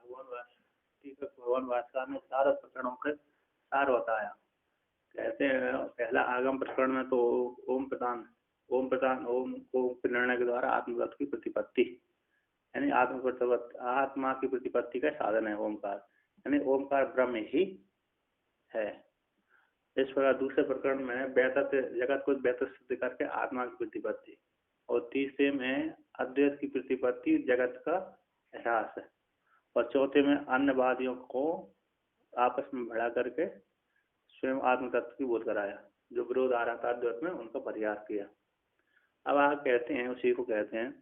भगवान भास्कर ने चारों प्रकरणों के सार बताया। कहते हैं पहला आगम प्रकरण में तो ओम प्रदान ओम के निर्णय के द्वारा आत्मतत्व की प्रतिपत्ति, यानी आत्मा की प्रतिपत्ति का साधन है ओमकार, यानी ओमकार ब्रह्म ही है। इस प्रकार दूसरे प्रकरण में जगत को व्यक्त सिद्ध करके आत्मा की प्रतिपत्ति, और तीसरे में अद्वैत की प्रतिपत्ति जगत का ह्रास है, और चौथे में अन्यवादियों को आपस में भड़ा करके स्वयं आत्म तत्व की बोध कराया, जो विरोध आ रहा था अद्वैत में उनका परिहार किया। अब आप कहते हैं, उसी को कहते हैं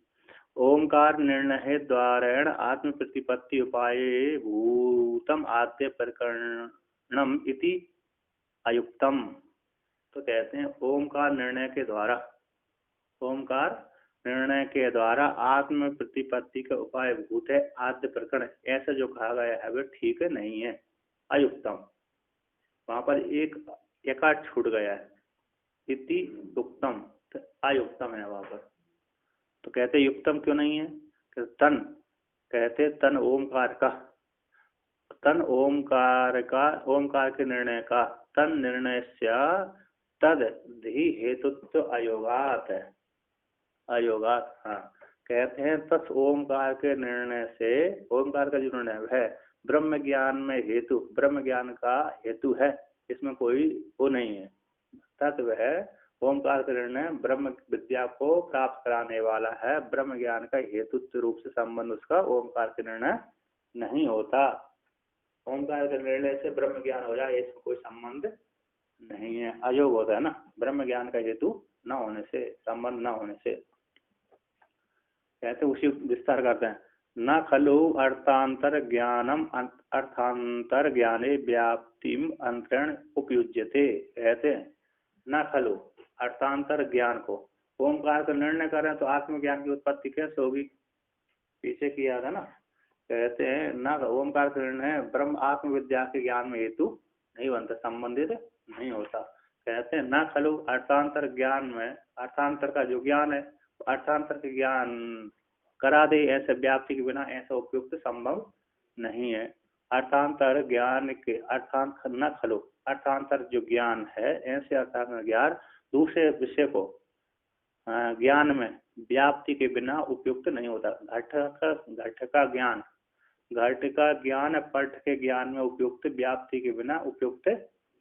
ओमकार निर्णय द्वारेण आत्म प्रतिपत्ति उपाय भूतम आद्य प्रकरणम इति अयुक्तम। तो कहते हैं ओमकार निर्णय के द्वारा आत्म प्रतिपत्ति का उपाय भूत है आद्य प्रकरण, ऐसा जो कहा गया है वह ठीक नहीं है, अयुक्तम। वहां पर एक एकाट छूट गया है, इति युक्तम, तो अयुक्तम है वहां पर। तो कहते युक्तम क्यों नहीं है? कहते तन ओमकार के निर्णय का तन निर्णय से तद धी हेतुत्व अयोगात है, अयोगात। हाँ, कहते हैं तस् ओमकार के निर्णय से, ओमकार का जो निर्णय है ब्रह्म ज्ञान में हेतु, ब्रह्म ज्ञान का हेतु है, इसमें कोई वो नहीं है। तत्व है ओमकार का निर्णय ब्रह्म विद्या को प्राप्त कराने वाला है, ब्रह्म ज्ञान का हेतुत्व रूप से संबंध उसका ओमकार के निर्णय नहीं होता। ओमकार के निर्णय से ब्रह्म ज्ञान हो जाए इसमें कोई संबंध नहीं है, अयोग होता है ना, ब्रह्म ज्ञान का हेतु न होने से, संबंध न होने से। कहते उसी विस्तार करते हैं, न खलु अर्थांतर ज्ञाने व्याप्तिम अंतरण उपयुज्यते। कहते न खलु अर्थांतर ज्ञान को, ओमकार का निर्णय करें तो आत्मज्ञान की उत्पत्ति कैसे होगी, पीछे किया था ना। कहते हैं न ओमकार का निर्णय ब्रह्म आत्मविद्या के ज्ञान में हेतु नहीं बनता, संबंधित नहीं होता। कहते हैं न खलु अर्थांतर ज्ञान में, अर्थांतर का जो ज्ञान है, अर्थांतर के ज्ञान करा दे ऐसे व्याप्ति के बिना ऐसा उपयुक्त संभव नहीं है। अर्थांतर ज्ञान के न खलु अर्थांतर जो ज्ञान है, ऐसे अर्थांतर ज्ञान दूसरे विषय को ज्ञान में व्याप्ति के बिना उपयुक्त नहीं होता। घट का ज्ञान पट के ज्ञान में उपयुक्त, व्याप्ति के बिना उपयुक्त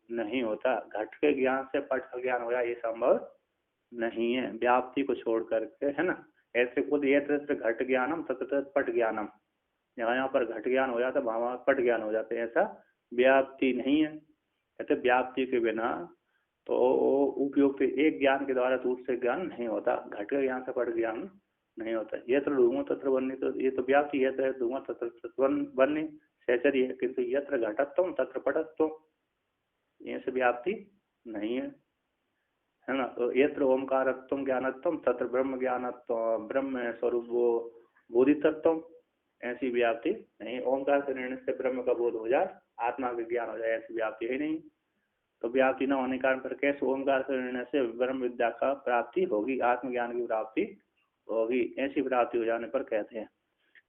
नहीं होता। घट के ज्ञान से पट का ज्ञान हो जाए ये संभव नहीं है, व्याप्ति को छोड़ करके, है ना। ऐसे खुद ये घट ज्ञानम तत्र पट ज्ञानम, यहाँ पर घट ज्ञान हो जाता वहां पट ज्ञान हो जाते, ऐसा व्याप्ति नहीं है। कहते व्याप्ति के बिना तो उपयुक्त एक ज्ञान के द्वारा दूसरे ज्ञान नहीं होता, घट के ज्ञान से पट ज्ञान नहीं होता। यत्र धूमो तत्र वन्य, तो ये तो व्याप्ति है, तो धूमो तत्र वन्य सहचर्य है, किंतु यत्र घटत्वम तत्र पटत्वम, ये से व्याप्ति नहीं है ना। तो यत्र ओमकारत्वम ज्ञानत्वम तत्र ब्रह्म ज्ञानत्व, ब्रह्म स्वरूप बोधितत्वम, ऐसी व्याप्ति नहीं। ओमकार के निर्णय से ब्रह्म का बोध हो जाए, आत्मा का ज्ञान हो जाए, ऐसी व्याप्ति है नहीं। तो व्याप्ति न होने के कारण पर कैसे ओमकार के निर्णय से ब्रह्म विद्या का प्राप्ति होगी, आत्मज्ञान की प्राप्ति होगी, ऐसी प्राप्ति हो जाने पर कहते हैं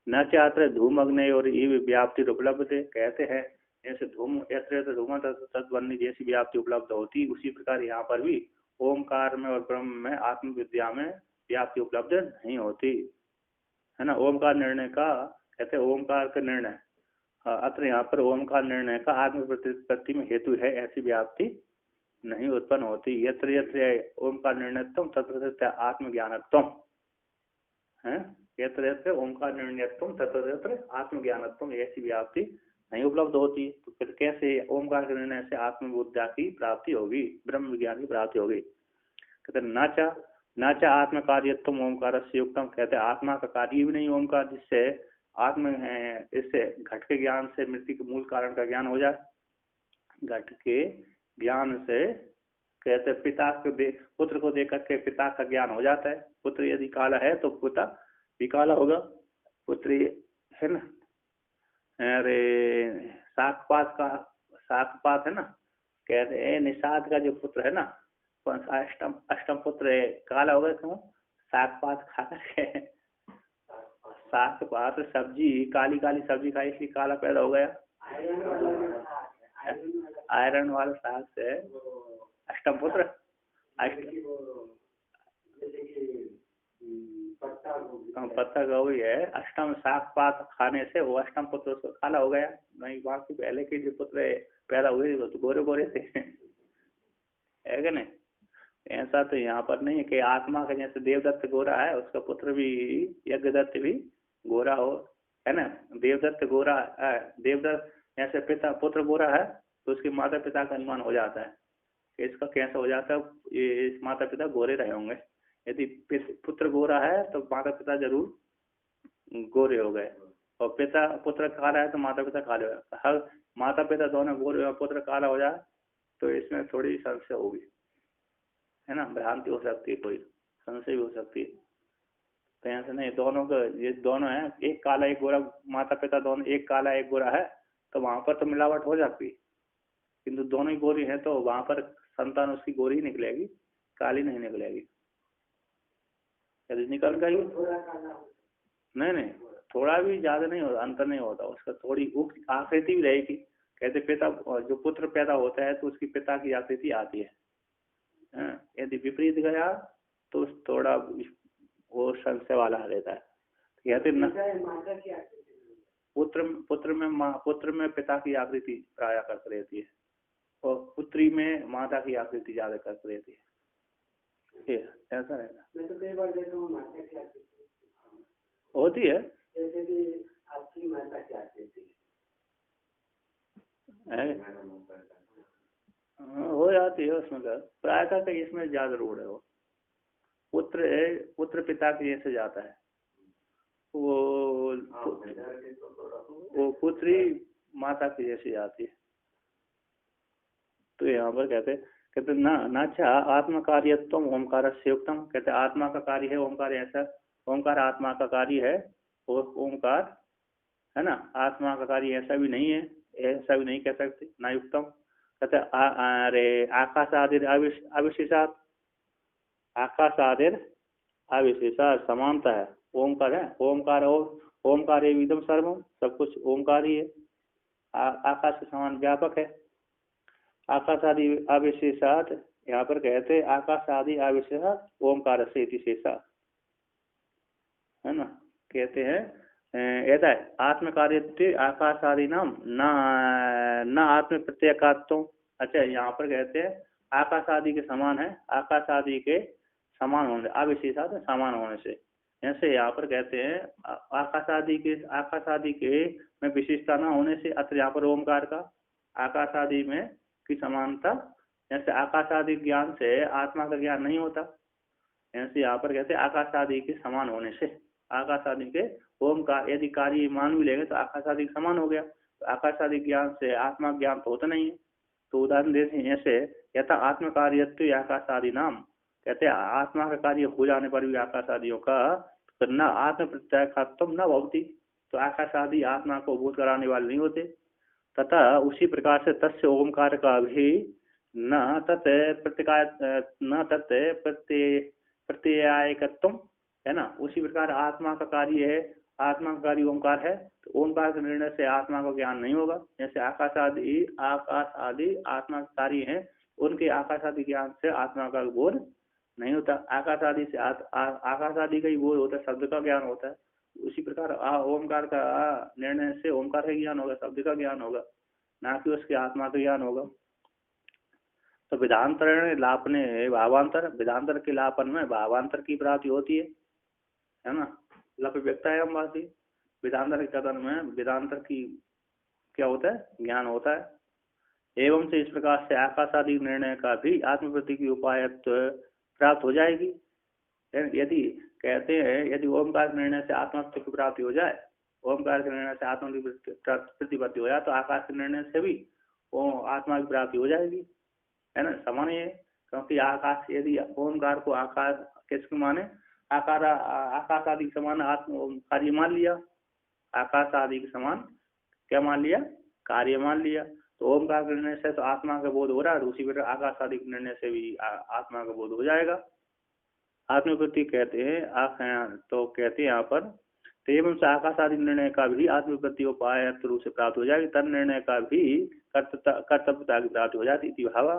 न चात्र धूम अग्नि और व्याप्ति उपलब्ध, कहते हैं जैसे धूम यत्र धूम तत्वन्य जैसी व्याप्ति उपलब्ध होती, उसी प्रकार यहाँ पर भी ओमकार में और ब्रह्म में आत्म विद्या में व्याप्ति उपलब्ध नहीं होती, है ना। ओमकार निर्णय का, कहते हैं ओमकार का निर्णय, अत्र यहाँ पर ओमकार निर्णय का आत्म प्रतिपत्ति में हेतु है, ऐसी व्याप्ति नहीं उत्पन्न होती। यत्र यत्र ओमकार निर्णयत्वम तत्र तत्र आत्मज्ञानत्वम है, यत्र यत्र ओमकार निर्णयत्वम तत्र तत्र आत्मज्ञानत्वम, ऐसी व्याप्ति नहीं उपलब्ध होती। तो फिर कैसे ओमकार के निर्णय से आत्मबुद्धा की प्राप्ति होगी, ब्रह्म विज्ञान की प्राप्ति होगी। कहते न च आत्म कार्यत्वम ओमकार से युक्तम, कहते आत्मा का कार्य भी नहीं ओमकार, जिससे आत्म इससे घट के ज्ञान से मृत्यु के मूल कारण का ज्ञान हो जाए। घट के ज्ञान से कहते पिता के पुत्र को देख करके पिता का ज्ञान हो जाता है, पुत्र यदि काला है तो पिता भी काला होगा, पुत्री है ना। अरे साकपात है ना, कहते निषाद का जो पुत्र है ना, अष्टम पुत्र है, काला होगा क्यों, साकपात खा करके साग के पात सब्जी, काली काली सब्जी खाई इसलिए काला पैदा हो गया। आयरन वाले साग से अष्टम पुत्र, पत्ता गोभी है, अष्टम साग पात खाने से वो अष्टम पुत्र उसको काला हो गया। नहीं बाकी पहले के जो पुत्र पैदा हुए वो तो गोरे गोरे थे, है कि नहीं? ऐसा तो यहाँ पर नहीं है कि आत्मा का जैसे देवदत्त गोरा है उसका पुत्र भी यज्ञदत्त भी गोरा हो, है ना? देवदत्त गोरा है, देवदत्त जैसे पिता पुत्र गोरा है तो उसके माता पिता का अनुमान हो जाता है कि इसका कैसा हो जाता है, ये माता पिता गोरे रहे होंगे। यदि पुत्र गोरा है तो माता पिता जरूर गोरे हो गए, और पिता पुत्र काला है तो माता पिता काले हो गए। हर माता पिता दोनों गोरे और पुत्र काला हो जाए तो इसमें थोड़ी संशय होगी, है ना? भ्रांति हो सकती है, कोई संशय भी हो सकती है। तो ऐसे नहीं, दोनों का ये दोनों है, एक काला एक गोरा, माता पिता दोनों एक काला एक गोरा है तो वहां पर तो मिलावट हो जाती है, किंतु दोनों ही गोरी है तो वहां पर संतान उसकी गोरी ही निकलेगी, काली नहीं निकलेगी। यदि निकल गई नहीं नहीं, थोड़ा भी ज्यादा नहीं होता, अंतर नहीं होता उसका, थोड़ी आकृति भी रहेगी। कहते पिता जो पुत्र पैदा होता है तो उसकी पिता की आकृति आती है, यदि विपरीत गया तो थोड़ा वो संशय वाला रहता है। कहते न पुत्र में पिता की आकृति प्राय करती रहती है और पुत्री में माता की आकृति ज्यादा करती रहती है, ऐसा रहता है। मैं तो कई बार देखा हूँ माता की आकृति होती है, जैसे कि आपकी माता की आकृति हो जाती है उसमें का प्राय का इसमें ज्यादा रूढ़ है। वो पुत्र पिता के जैसे जाता है, वो पुत्री माता की जैसी जाती है। तो यहाँ पर कहते ना अच्छा आत्मा कार्यत्वम ओंकार से युक्तम, कहते आत्मा का कार्य है ओंकार, ऐसा ओंकार आत्मा का कार्य है और ओंकार है ना आत्मा का कार्य ऐसा भी नहीं है, ऐसा भी नहीं कह सकते ना युक्तम। कहते अरे आकाश आदिर अविशेषात, आकाश आदिर अविशेषात समानता है, ओंकार है, ओंकार और ओंकार एकदम सर्वम, सब कुछ ओंकार ही है, आकाश के समान व्यापक है। आकाश आदि अविशेषात, यहाँ पर कहते आकाश आदि अविशेषात ओंकार से शेषा, है ना? कहते हैं ऐसा है आत्म कार्य आकाश आदि नाम न आत्म प्रत्येकात्म। अच्छा यहाँ पर कहते हैं आकाश आदि के समान है, आकाश आदि के समान होने अविशेषात समान होने से, ऐसे यहाँ पर कहते हैं आकाश आदि के में विशेषता न होने से, अत्र यहाँ पर ओमकार का आकाश आदि में की समानता, जैसे आकाश आदि ज्ञान से आत्मा का ज्ञान नहीं होता, ऐसे यहाँ पर कहते हैं आकाश आदि के समान होने से, आकाश आदि के ओम का यदि कार्य मान भी लेंगे तो आकाश आदि के समान हो गया, तो आकाश आदि ज्ञान से आत्मा ज्ञान तो होता नहीं है। तो उदाहरण देते हैं ऐसे यथा आत्म कार्यत्व आकाश आदि नाम, कहते हैं आत्मा का कार्य हो जाने पर भी आकाश आदियों का न आत्म प्रत्याख्यात्म न भवती, तो आकाश आदि आत्मा को बोध कराने वाले नहीं होते। तथा उसी प्रकार से तस्य ओमकार का भी न तत् प्रत्ययायकत्व, है ना? उसी प्रकार आत्मा का कार्य है, आत्मा का कार्य ओंकार है, तो ओंकार के निर्णय से आत्मा का ज्ञान नहीं होगा। जैसे आकाश आदि आत्मा का कार्य है, उनके आकाश आदि ज्ञान से आत्मा का बोध नहीं होता। आकाश आदि से आकाश आदि का ही बोध होता है, शब्द का ज्ञान होता है। उसी प्रकार ओमकार का निर्णय से ओमकार का ज्ञान होगा, शब्द का ज्ञान होगा, ना कि उसके आत्मा का ज्ञान होगा। तो विधांतर लापने भावांतर, विधांतर के लापन में भावांतर की प्राप्ति होती है ना? लप व्यक्ता है बाती, वेदांतर के कथन में वेदांतर की क्या होता है, ज्ञान होता है। एवं से इस प्रकार से आकाश आदि निर्णय का भी आत्मप्रति की उपाय प्राप्त हो जाएगी। यदि कहते हैं यदि ओमकार निर्णय से आत्मत्व की प्राप्ति हो जाए, ओमकार के निर्णय से आत्मा की प्रतिपत्ति हो जाए, तो आकाश के निर्णय से भी वो आत्मा की प्राप्ति हो जाएगी, है ना? समान है, क्योंकि आकाश यदि ओमकार को आकाश किसको माने, आकाश आदि के समान आत्म कार्य मान लिया, आकाश आदि के समान क्या मान लिया, कार्य मान लिया, तो ओमकार के निर्णय से तो आत्मा का बोध हो रहा है, उसी प्रकार आकाश आदि के निर्णय से भी आत्मा का बोध हो जाएगा। आत्मप्रति कहते हैं तो कहते हैं यहाँ पर तो एवं से आकाश आदि निर्णय का भी आत्मविपत्ति उपाय रूप से प्राप्त हो जाएगी, तन निर्णय का भी कर्तव्यता की प्राप्ति हो जाती इति भावा।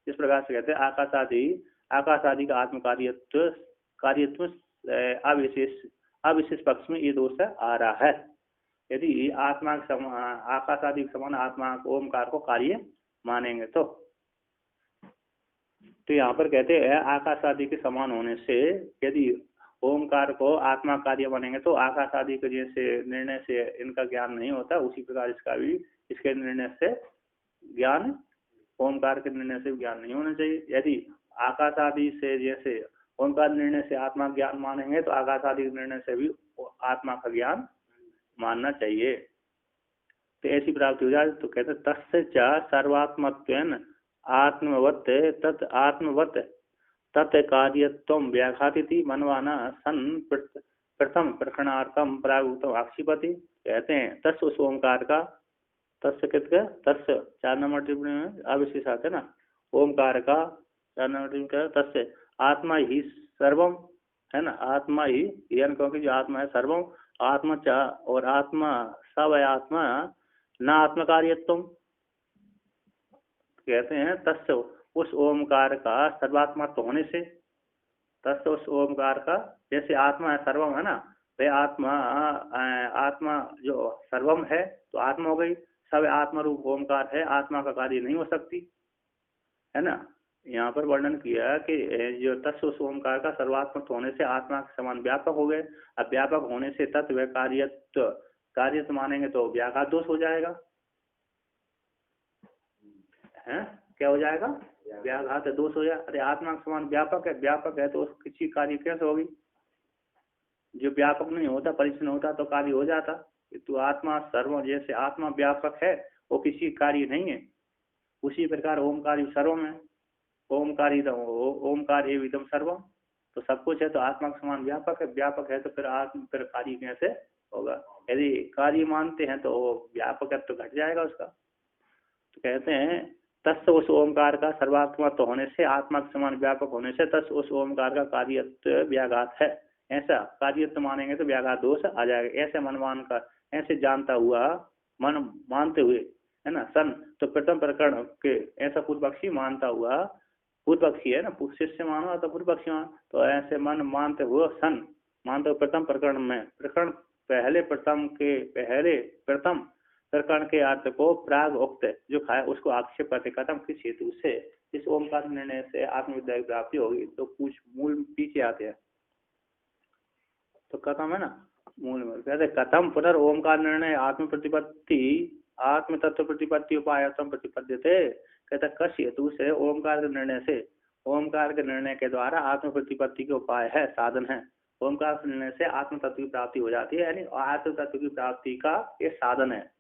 इस प्रकार से कहते हैं आकाश आदि का आत्म कार्यत्व अविशेष पक्ष में ये दोष आ रहा है। यदि आत्मा आकाश आदि के समान आत्मा ओमकार को कार्य मानेंगे तो यहाँ पर कहते हैं आकाश आदि के समान होने से यदि ओमकार को आत्मा कार्य मानेंगे तो आकाश आदि के जैसे निर्णय से इनका ज्ञान नहीं होता, उसी प्रकार इसका भी इसके निर्णय से ज्ञान, ओमकार के निर्णय से ज्ञान नहीं होना चाहिए। यदि आकाश आदि से जैसे ओमकार निर्णय से आत्मा ज्ञान मानेंगे तो आकाश आदि के निर्णय से भी आत्मा का ज्ञान मानना चाहिए, तो ऐसी प्राप्ति हो जाए। तो कहते तस्य च सर्वात्मत्वेन आत्मवत् तत् आत्मवत् तत् कार्यत्वं व्याघातिति मनवाना सन प्रथम प्रकरणार्थम प्रागुक्तम आक्षिपति। कहते हैं तस्य उस ओमकार का, तस्य कहते तस्य 4 नंबर टिप्पणी में अविशेष आते ना, ओमकार का 4 नंबर टिप्पणी तस्य आत्मा ही सर्वम है ना, आत्मा ही यानी क्योंकि जो आत्मा है सर्वम आत्मा चा और आत्मा सब आत्मा न आत्म कार्यत्व। कहते हैं तस्य उस ओमकार का सर्वात्मत्व होने से, तस्य उस ओमकार का जैसे आत्मा है सर्वम है ना, वे आत्मा जो सर्वम है तो आत्मा हो गई, सब आत्मा रूप ओमकार है, आत्मा का कार्य नहीं हो सकती है ना। यहाँ पर वर्णन किया कि जो तत्व उस ओमकार का सर्वात्मक होने से आत्मा के समान व्यापक हो गए। अब व्यापक होने से तत्व कार्यत्व मानेंगे तो व्याघात दोष हो जाएगा, है क्या हो जाएगा, व्याघात दोष हो जाए। अरे आत्मा के समान व्यापक है तो किसी कार्य कैसे होगी, जो व्यापक नहीं होता परिचिन होता तो कार्य हो जाता। तो आत्मा सर्व जैसे आत्मा व्यापक है वो किसी कार्य नहीं है, उसी प्रकार ओमकार सर्वम है, ओमकार एवं सर्वम, तो सब कुछ है तो आत्मा के समान व्यापक है तो फिर कार्य कैसे होगा। यदि कार्य मानते हैं तो व्यापक तो घट जाएगा उसका। तो कहते हैं तस्य उस ओमकार का सर्वात्मत्व होने से आत्मा के समान व्यापक होने से तस्य उस ओमकार का कार्यत्व व्याघात है, ऐसा कार्यत्व मानेंगे तो व्याघात दोष आ जाएगा। ऐसे मनमान का ऐसे जानता हुआ मन मानते हुए है ना सन, तो प्रथम प्रकरण के ऐसा पूर्व पक्षी मानता हुआ, पूर्व पक्षी है ना, शिष्य मानो तो पूर्व पक्षी मानो, तो ऐसे मन मानते हुए सन मानते हुए प्रथम प्रकरण में प्रकरण प्रथम प्रकरण के अर्थ को प्राग उक्त जो खाया उसको आक्षेप करते कथम किस हेतु से इस ओमकार निर्णय से आत्मविद्या की प्राप्ति होगी। तो कुछ मूल पीछे आते हैं तो कथम है ना, मूल में कहते कथम पुनर् ओमकार निर्णय आत्म तत्व प्रतिपत्ति उपायतम प्रतिपद्यते। कहता कश हेतु से ओमकार के निर्णय से, ओमकार के निर्णय के द्वारा आत्म प्रतिपत्ति के उपाय है, साधन है। ओमकार के निर्णय से आत्म तत्व की प्राप्ति हो जाती है, यानी आत्म तत्व की प्राप्ति का ये साधन है।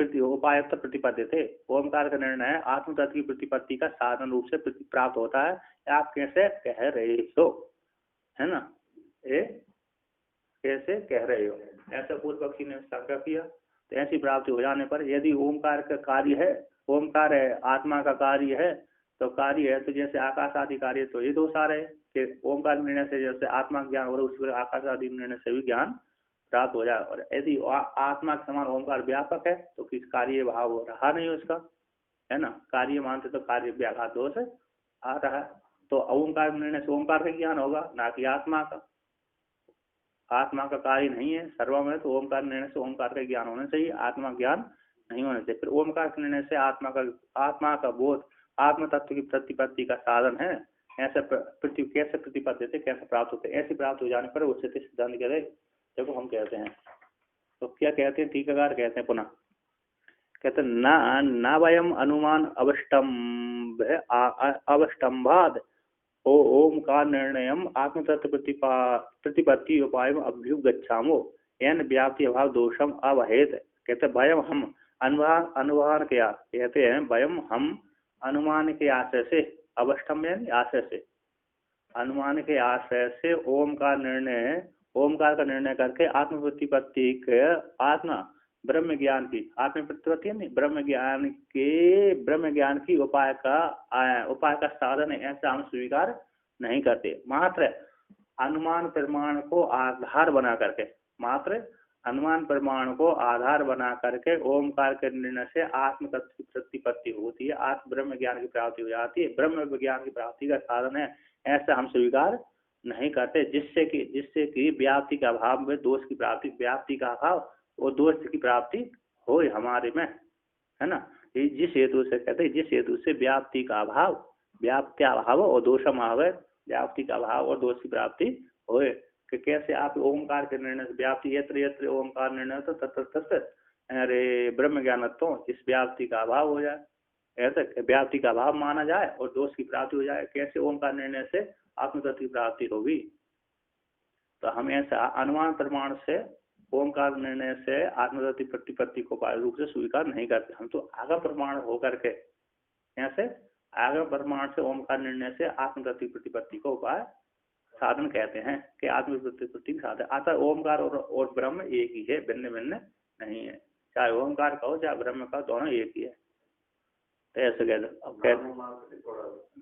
उपाय प्रतिपद्यते, ओमकार का निर्णय आत्म तत्व की प्रतिपत्ति का साधन रूप से प्राप्त होता है। आप कैसे कह रहे हो, है ना, ये कैसे कह रहे हो, ऐसा पूर्व पक्षी ने शंका किया। तो ऐसी प्राप्ति हो जाने पर यदि ओमकार का कार्य है, ओमकार है आत्मा का कार्य है, तो कार्य है तो जैसे आकाश आदि कार्य, तो ये दोष आ रहे कि ओमकार निर्णय से जैसे आत्मा ज्ञान हो रहा है उसी प्रकार आकाश आदि निर्णय से भी ज्ञान प्राप्त हो जाए। और यदि आत्मा के समान ओमकार व्यापक है तो किस कार्य भाव रहा नहीं उसका, है ना, कार्य मानते तो कार्य व्याघात दोष आ रहा है। तो ओमकार निर्णय से ओमकार का ज्ञान होगा, ना कि आत्मा का। आत्मा का कार्य नहीं है, सर्वम है, तो ओमकार निर्णय से ओमकार का ज्ञान होना चाहिए, आत्मा ज्ञान नहीं होना चाहिए। फिर ओमकार के निर्णय से आत्मा का बोध आत्म तत्व की प्रतिपत्ति का साधन है। ऐसे कैसे प्रतिपत्ति थे, कैसे प्राप्त होते, ऐसे प्राप्त हो जाने पर उससे सिद्धांत कहते देखो हम कहते हैं। तो क्या कहते हैं, टीकाकार कहते हैं पुनः, कहते न वयम अनुमान अवष्टम्भाद ओमकार निर्णयम आत्मतत्व प्रतिपत्ति उपाय अभ्युगच्छामो एन व्याप्ति अभाव दोषम अवहेत। कहते भयम हम अनुमान के, कहते हैं भयम हम अनुमान के आशय से, अवष्टम यानी आशय से, अनुमान के आशय से ओमकार का निर्णय करके आत्म प्रतिपत्ति के आत्मा ब्रह्म ज्ञान की, आत्म प्रतिपत्ति नहीं ब्रह्म ज्ञान की उपाय का साधन है, ऐसा हम स्वीकार नहीं करते। मात्र अनुमान प्रमाण को आधार बना करके, मात्र अनुमान प्रमाण को आधार बना करके ओमकार के निर्णय से आत्म तत्व की प्रतिपत्ति होती है, आत्म ब्रह्म ज्ञान की प्राप्ति हो जाती है, ब्रह्म विज्ञान की प्राप्ति का साधन है, ऐसा हम स्वीकार नहीं करते। जिससे कि व्याप्ति के अभाव में दोष की प्राप्ति, व्याप्ति का अभाव और दोष की प्राप्ति हो हमारे में, है ना। जिस हेतु से कहते हैं, जिस हेतु से व्याप्ति का अभाव, व्याप्ति अभाव और दोषम आवे, व्याप्ति का अभाव और दोष की प्राप्ति होए। कि कैसे आप ओमकार के निर्णय से व्याप्ति यत्र यत्र ओमकार निर्णय तो तत्र अरे ब्रह्म ज्ञानत्व, इस व्याप्ति का अभाव हो जाए, ऐसे व्याप्ति का अभाव माना जाए और दोष की प्राप्ति हो जाए। कैसे ओमकार निर्णय से आत्मतत्व की प्राप्ति होगी। तो हम ऐसा अनुमान प्रमाण से ओमकार निर्णय से आत्मतत्व प्रतिपत्ति को पार रूप से स्वीकार नहीं करते। हम तो आगम प्रमाण होकर के, ऐसे आगम प्रमाण से ओमकार निर्णय से आत्मतत्व प्रतिपत्ति को उपाय साधन कहते हैं कि आत्मप्रतिपत्ति साधन। अतः ओमकार और ब्रह्म एक ही है, भिन्न भिन्न नहीं है। चाहे ओमकार कहो चाहे ब्रह्म कहो, दोनों एक ही है। तो ऐसे कहते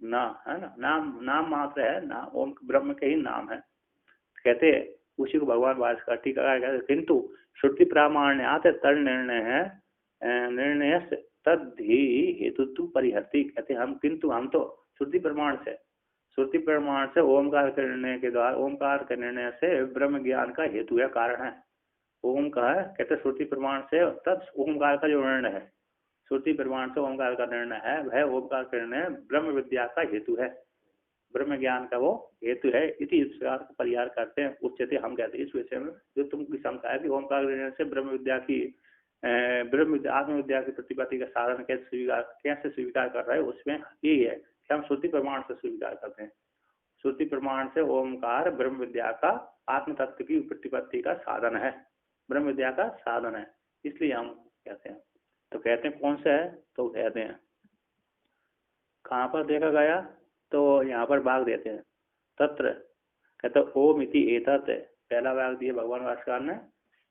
ना, है ना, नाम मात्र है ना, ओम ब्रह्म के ही नाम है। कहते उसी को भगवान भास्कर टीका कहते किंतु श्रुति प्रामाण्यात तद निर्णय है, निर्णय तद्धि हेतुत्व परिहर्ति। कहते हम किंतु हम तो श्रुति प्रमाण से ओमकार के निर्णय के द्वारा, ओमकार के निर्णय से ब्रह्म ज्ञान का हेतु है, कारण है। ओम का है, कहते श्रुति प्रमाण से तत् ओमकार का जो निर्णय है, श्रुति प्रमाण से ओमकार का निर्णय है, वह ओमकार का निर्णय ब्रह्म विद्या का हेतु है, ब्रह्म ज्ञान का वो हेतु है। इसी प्रकार का परिहार करते हैं। उच्चते हम कहते हैं इस विषय में जो तुमकी शंका है कि ओमकार निर्णय से ब्रह्म विद्या की आत्मविद्या की प्रतिपत्ति का साधन कैसे स्वीकार कर रहे हैं, उसमें यही है कि हम श्रुति प्रमाण से स्वीकार करते हैं। श्रुति प्रमाण से ओमकार ब्रह्म विद्या का आत्म तत्व की प्रतिपत्ति का साधन है, ब्रह्म विद्या का साधन है, इसलिए हम कहते हैं। तो कहते हैं कौन सा है, तो कहते हैं कहाँ पर देखा गया, तो यहाँ पर भाग देते हैं तत्र, कहते ओम इति एतत्, पहला भाग दिया भगवान भास्कर ने,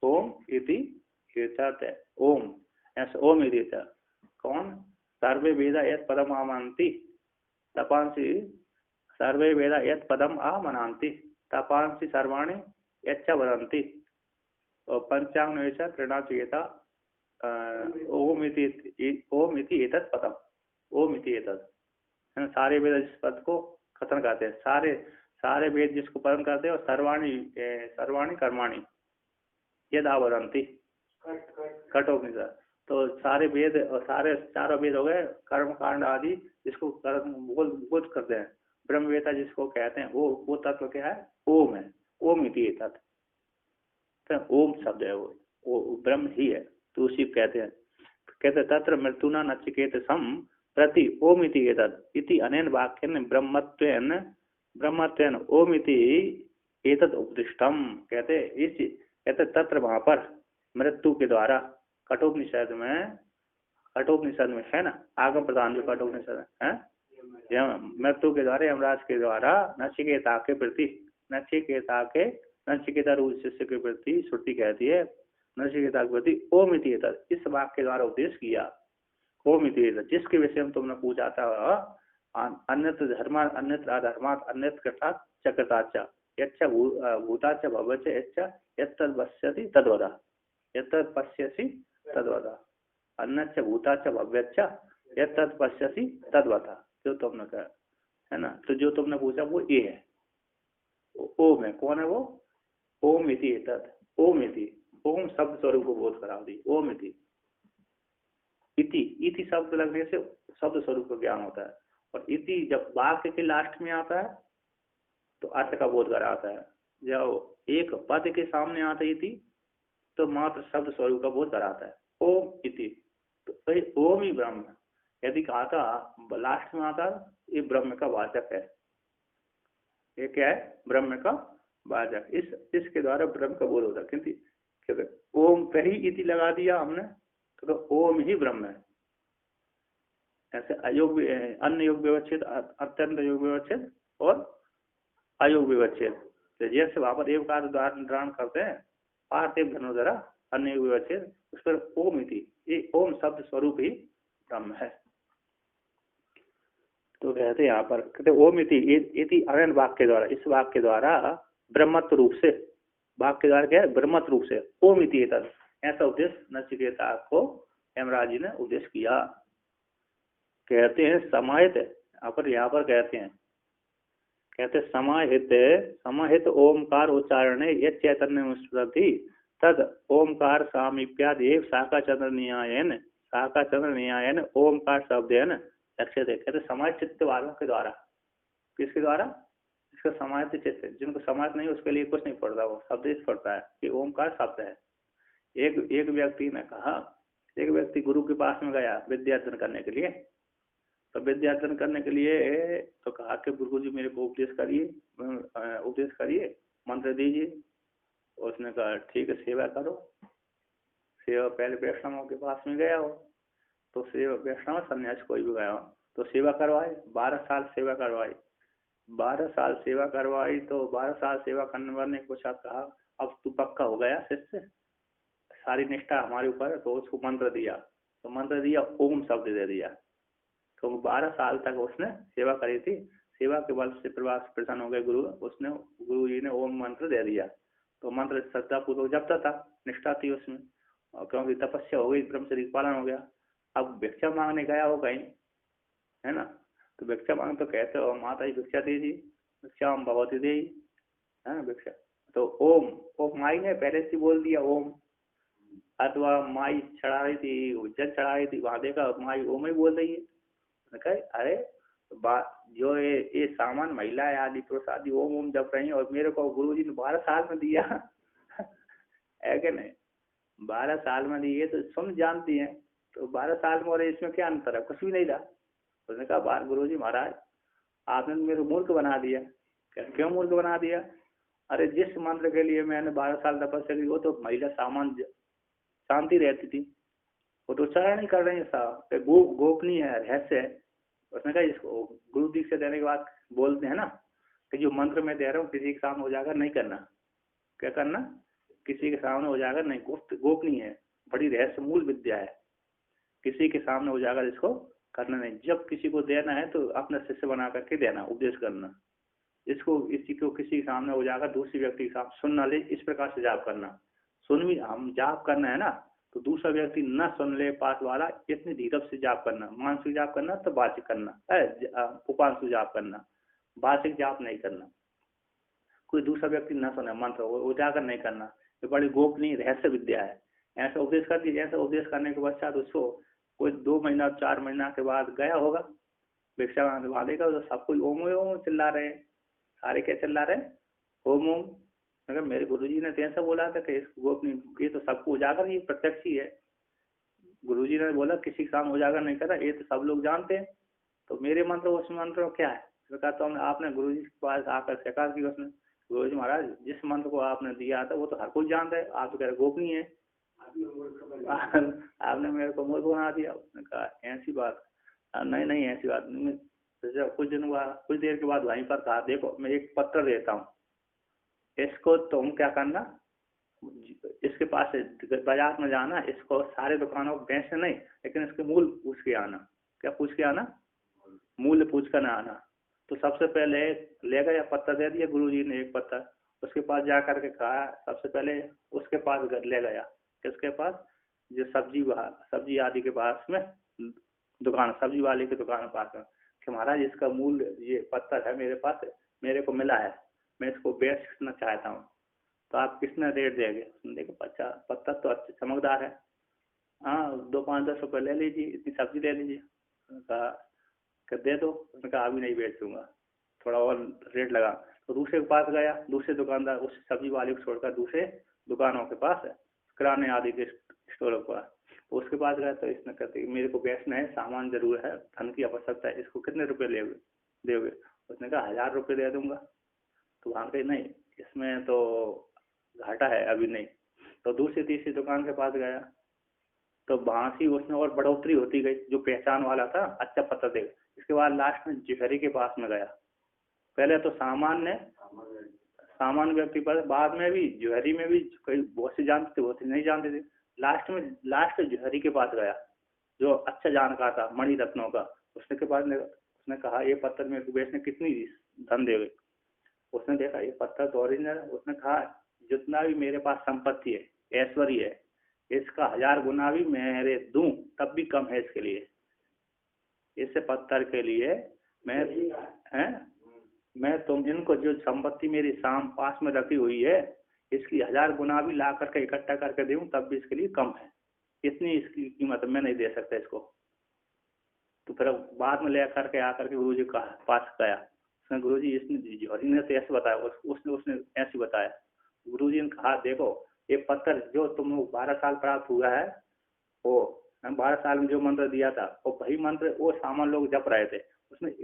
ओम इति एतत्, ओम ऐसा ओम इति कौन, सर्वे वेदा यत् पदम आमनन्ति तपांसि, सर्वे वेदा यत् पदम आमनन्ति तपांसि सर्वाणि यच्च वदन्ति, और पंचांग निवेशा त्रिणाचेता ओम इति एतत् पदम, ओम इति एतत्, सारे वेद जिस पद को कथन करते हैं, सारे वेद जिसको पठन करते हैं, और सर्वाणी कर्माणी यदा वदन्ति कठोपनिषद, तो सारे वेद और सारे चारों वेद हो गए, कर्म कांड आदि जिसको बोध करते हैं, ब्रह्मवेता जिसको कहते हैं, वो तत्व क्या है, ओम है, ओम इति एतत्, तो ओम शब्द है, वो ब्रह्म ही है, तो उसी कहते हैं। कहते तत्र मृत्युना नचिकेतसं प्रति ओम इति एतत् इति अनेन वाक्येन ब्रह्मत्वेन ओम इति एतत् उपदिष्टम। कहते तत्र वहां पर मृत्यु के द्वारा, कठोपनिषद में है ना, आगम प्रधान जो कठोपनिषद है, मृत्यु के द्वारा यमराज के द्वारा नचिकेता के प्रति, नचिकेता रूप शिष्य के प्रति श्रुति कहती है, नचिकेता के प्रति ओम इति एतत् इस वाक्य के द्वारा उपदेश किया। ओम इति एतत् जिसके विषय में तुमने पूछा था, अन्यत्र धर्मात् अन्यत्र अधर्मात् अन्यत्र कृतात् च कृताच्च यच्च भूताच्च भवच्च यत्तद् पश्यसि तद्वद, यत्तद् पश्यसि तद्वद, अन्यच्च भूताच्च भव्यच्च यत्तद् पश्यसि तद्वद, जो तुमने कहा है ना। तो जो तुमने पूछा वो ये है, ओम है। कौन है वो, ओम इति एतत्, ओम इति, ओम शब्द स्वरूप को बोध करा दी, ओम इति, इति शब्द लगने से शब्द स्वरूप का ज्ञान होता है, और इति जब वाक्य के लास्ट में आता है तो अर्थ का बोध कराता है। जब एक पद के सामने आता है इति, तो मात्र शब्द स्वरूप का बोध कराता है, ओम इति, तो ओम ही ब्रह्म। यदि कहा था लास्ट में आता, ये ब्रह्म का वाचक है, ये क्या है, ब्रह्म का वाचक, इसके द्वारा ब्रह्म का बोध होता है। किंतु ओम पे ही इति लगा दिया हमने, तो ओम ही ब्रह्म है। ऐसे अयोग, अन्य योग व्यवच्छेद, अत्यंत योग व्यवच्छेद और अयोग व्यवच्छेद, तो जैसे वहां पर एव का धारण करते हैं, पार्थिव धनुधरा अन्य योग व्यवच्छेद, उस पर ओम इति, ये ओम शब्द स्वरूप ही ब्रह्म है। तो कहते यहाँ पर कहते ओम इति अनन वाक्य के द्वारा, इस वाक्य के द्वारा ब्रह्मत्व रूप से वाक्य के द्वारा क्या है, ब्रह्मत रूप से ओम इति एतत्, ऐसा उपदेश नचिकेता को यमराज जी ने उपदेश किया। कहते हैं समाहित, यहाँ पर कहते समाहित, समाहित ओमकार उच्चारण यह चैतन्य स्मृति तद ओमकार सामीप्याद एक शाखा चंद्र न्यायन ओमकार शब्देन लक्ष्य थे। कहते समाहित चित्त वालों के द्वारा, किसके द्वारा, इसका समाहित चित्त, जिनको समाहित नहीं उसके लिए कुछ नहीं पड़ता, वो शब्द पड़ता है कि ओमकार शब्द है। एक व्यक्ति ने कहा, एक व्यक्ति गुरु के पास में गया विद्यार्जन करने के लिए, तो विद्यार्जन करने के लिए तो कहा कि गुरु जी मेरे को उपदेश करिए, मंत्र दीजिए। उसने कहा ठीक है सेवा करो। सेवा पहले वैष्णवों के पास में गया हो, तो सेवा वैष्णव सन्यासी कोई भी गया हो तो सेवा करवाए, 12 साल सेवा करवाई, 12 साल सेवा करवाई। तो 12 साल सेवा करने वाले ने कुछ कहा अब तू पक्का हो गया शिष्य, सारी निष्ठा हमारे ऊपर, तो उसको मंत्र दिया, तो मंत्र दिया ओम शब्द दे दिया। तो 12 साल तक उसने सेवा करी थी, सेवा के बल से प्रवास प्रसन्न हो गए गुरु जी ने ओम मंत्र दे दिया। तो मंत्र श्रद्धा पूर्वक जपता था, निष्ठा थी उसमें, और क्योंकि तपस्या हो गई, ब्रह्मचर्य पालन हो गया। अब भिक्षा मांगने गया हो कहीं, है ना, तो भिक्षा मांग तो कहते हो माता जी भिक्षा दीजिए, भिक्षा हम भगवती दे, है ना भिक्षा। तो ओम माई ने पहले से बोल दिया ओम, अथवा माई चढ़ा रही थी, जल चढ़ा रही थी, वहां देखा माई ओम ही बोल रही है। अरे जो ये सामान महिला आदि प्रसादी ओम ओम जप रही है, और मेरे को गुरु जी ने 12 साल में दिया है कि नहीं, 12 साल में दिए तो सुन जानती है, तो 12 साल में और इसमें क्या अंतर है, कुछ भी नहीं रहा। उसने कहा गुरु जी महाराज आपने तो मेरे मूर्ख बना दिया। क्यों मूर्ख बना दिया? अरे जिस मंत्र के लिए मैंने 12 साल तपस्या की वो तो महिला सामान शांति रहती थी, वो तो उच्चारण नहीं कर रहे हैं साहब, गोपनीय है, रहस्य है। उसने कहा इसको गुरु दीक्षा देने के बाद बोलते हैं ना कि जो मंत्र मैं दे रहा हूँ किसी के सामने उजागर नहीं करना। क्या करना? किसी के सामने उजागर नहीं, गोपनीय है, बड़ी रहस्य मूल विद्या है, किसी के सामने उजागर इसको करना नहीं। जब किसी को देना है तो अपना शिष्य बना करके देना, उपदेश करना। इसको इसी को किसी के सामने उजागर दूसरे व्यक्ति के सामने सुन ना ले, इस प्रकार से जाप करना। सुन भी हम जाप करना है ना, तो दूसरा व्यक्ति न सुन ले पास वाला, इतनी धीरज से जाप करना। मानसिक जाप करना तो वाचिक करना, उपांशु जाप करना, वाचिक जाप नहीं करना। कोई दूसरा व्यक्ति न सुने मंत्र उजागर नहीं करना, ये बड़ी गोपनीय रहस्य विद्या है। ऐसा उपदेश कर दिया, ऐसा उपदेश करने के पश्चात उसको कोई 2 महीना 4 महीना के बाद गया होगा भिक्षा मांगने, वहां देखा तो सब कोई ओम ओम चिल्ला रहे हैं, सारे क्या चिल्ला रहे हैं? ओम ओम। मगर मेरे गुरुजी ने तो ऐसा बोला था कि गोपनीय, ये तो सबको उजागर, ये प्रत्यक्ष ही है। गुरुजी ने बोला किसी के सामने उजागर नहीं करा, ये तो सब लोग जानते हैं। तो मेरे मंत्र उस मंत्र क्या है? कहा तो आपने गुरुजी के पास आकर शिकायत की उसने, गुरुजी महाराज जिस मंत्र को आपने दिया था वो तो हर कोई जानता है, आप तो कह रहे गोपनीय है, आपने मेरे को मूर्ख बना दिया। उसने कहा ऐसी बात नहीं ऐसी बात नहीं। कुछ दिन बाद, कुछ देर के बाद वहीं पर कहा देखो मैं एक पत्र देता हूँ, इसको तुम क्या करना, इसके पास बाजार में जाना, इसको सारे दुकानों को बेचना नहीं, लेकिन इसके मूल पूछ के आना। क्या पूछ के आना? मूल्य पूछ कर ना आना। तो सबसे पहले ले गया, पत्ता दे दिया गुरुजी ने एक पत्ता, उसके पास जा करके कहा, सबसे पहले उसके पास ले गया, किसके पास? जो सब्जी आदि के पास में दुकान, सब्जी वाले की दुकान के पास में, कि महाराज इसका मूल्य ये पत्थर है मेरे पास, मेरे को मिला है, मैं इसको बेचना चाहता हूँ, तो आप कितना रेट देंगे? देखो पत्थर तो अच्छा चमकदार है, हाँ 2-5-10 रुपये ले लीजिए, इतनी सब्जी ले लीजिए। कहा दे दो। उसने कहा अभी नहीं बेच दूंगा, थोड़ा और रेट लगा। तो दूसरे के पास गया, दूसरे दुकानदार, उस सब्जी वाले को छोड़कर दूसरे दुकानों के पास है, किराने आदि के स्टोरों के पास, तो उसके पास गया। तो इसने कहते मेरे को बेचना है, सामान जरूर है, धन की आवश्यकता है, इसको कितने रुपए दोगे? उसने कहा 1000 रुपये दे दूंगा। तो वहाँ पे नहीं, इसमें तो घाटा है, अभी नहीं। तो दूसरी तीसरी दुकान के पास गया, तो वहां से उसमें और बढ़ोतरी होती गई, जो पहचान वाला था अच्छा पता देगा। इसके बाद लास्ट में जौहरी के पास में गया। पहले तो सामान्य व्यक्ति पर, बाद में भी जौहरी में भी कई बहुत से जानते थे, बहुत से नहीं जानते थे। लास्ट जौहरी के पास गया, जो अच्छा जानकार था मणि रत्नों का। उसने के पास उसने कहा ये पत्थर मेरे को बेचने कितनी धन देवे? उसने देखा ये पत्थर तो ओरिजिनल है। उसने कहा जितना भी मेरे पास संपत्ति है, ऐश्वर्य है, इसका 1000 गुना भी मेरे दूं तब भी कम है इसके लिए। इससे पत्थर के लिए मैं तुम इनको जो संपत्ति मेरी पास में रखी हुई है, इसकी 1000 गुना भी ला करके इकट्ठा करके दूं तब भी इसके लिए कम है। इतनी इसकी कीमत मैं नहीं दे सकता इसको। तो फिर बाद में ले करके आकर के गुरु जी का पास गया। उसने गुरु जी इसने और इन्हें तो ऐसे बताया, उसने ऐसे बताया। गुरु जी ने कहा देखो ये पत्थर जो तुम 12 साल प्राप्त हुआ है, वो 12 साल में जो मंत्र दिया था वो वही मंत्र वो सामान लोग जप रहे थे,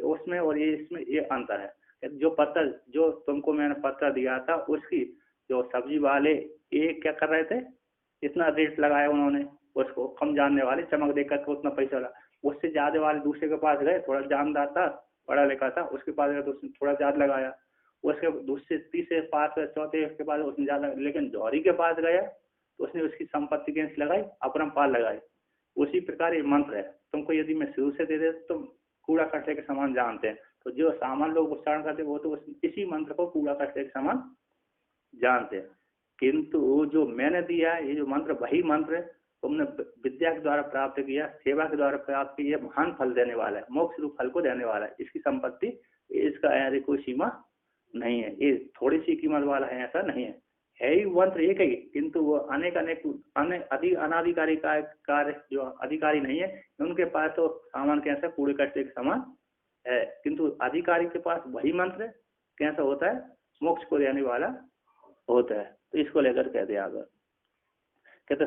उसमें और ये इसमें ये अंतर है। जो पत्थर जो तुमको मैंने पत्थर दिया था उसकी जो सब्जी वाले ये क्या कर रहे थे, इतना रेट लगाया उन्होंने, उसको कम जानने वाले चमक देकर के उतना पैसा लगा। उससे ज्यादा वाले दूसरे के पास गए, थोड़ा जानदार था, पढ़ा लिखा था, उसके पास गया तो उसने थोड़ा ज्यादा लगाया। उसके दूसरे तीसरे पास गए, चौथे के पास उसने ज्यादा, लेकिन जौहरी के पास गया तो उसने उसकी संपत्ति कैसे लगाई, अपरंपार लगाई। उसी प्रकार ये मंत्र है, तुमको यदि मैं शुरू से दे दे तो तुम कूड़ा कचरे के समान जानते हैं, तो जो सामान लोग उच्चारण करते वो तो इसी मंत्र को कूड़ा कचरे के समान जानते हैं। किंतु जो मैंने दिया है ये जो मंत्र वही मंत्र तुमने विद्या के द्वारा प्राप्त किया, सेवा के द्वारा प्राप्त किया, महान फल देने वाला है, मोक्ष रूप फल को देने वाला है। इसकी संपत्ति इसका कोई सीमा नहीं है, ये थोड़ी सी कीमत वाला है ऐसा नहीं है ही मंत्र एक ही, किंतु वो अनेक अनाधिकारी कार्य जो अधिकारी नहीं है उनके पास तो सामान कैसा कूड़े कचरे के समान है, किंतु अधिकारी के पास वही मंत्र कैसा होता है, मोक्ष को देने वाला होता है। तो इसको लेकर कहते आगे, कहते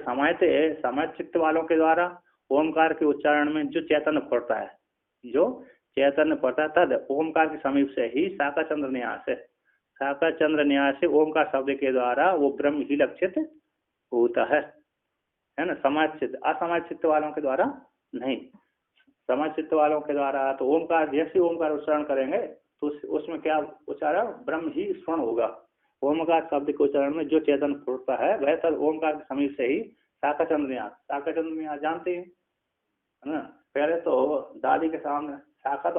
समय चित्त वालों के द्वारा ओमकार के उच्चारण में जो चैतन्य फुरता है, जो चैतन्य फुरता है तद ओमकार के समीप से ही शाखा चंद्र न्यास है, शाखा चंद्र न्यास से ओमकार शब्द के द्वारा वो ब्रह्म ही लक्षित होता है ना। समाज चित्त असमाज चित्त वालों के द्वारा नहीं, समाज चित्त वालों के द्वारा तो ओमकार जैसे ओमकार उच्चारण करेंगे तो उसमें क्या उच्चारण, ब्रह्म ही स्मरण होगा। ओमकार शब्द के उच्चारण में जो चेतन फुटता है वह तब ओमकार के समीप से ही शाखा चंद्र न्यास जानते हैं है ना। पहले तो दादी के सामने शाखा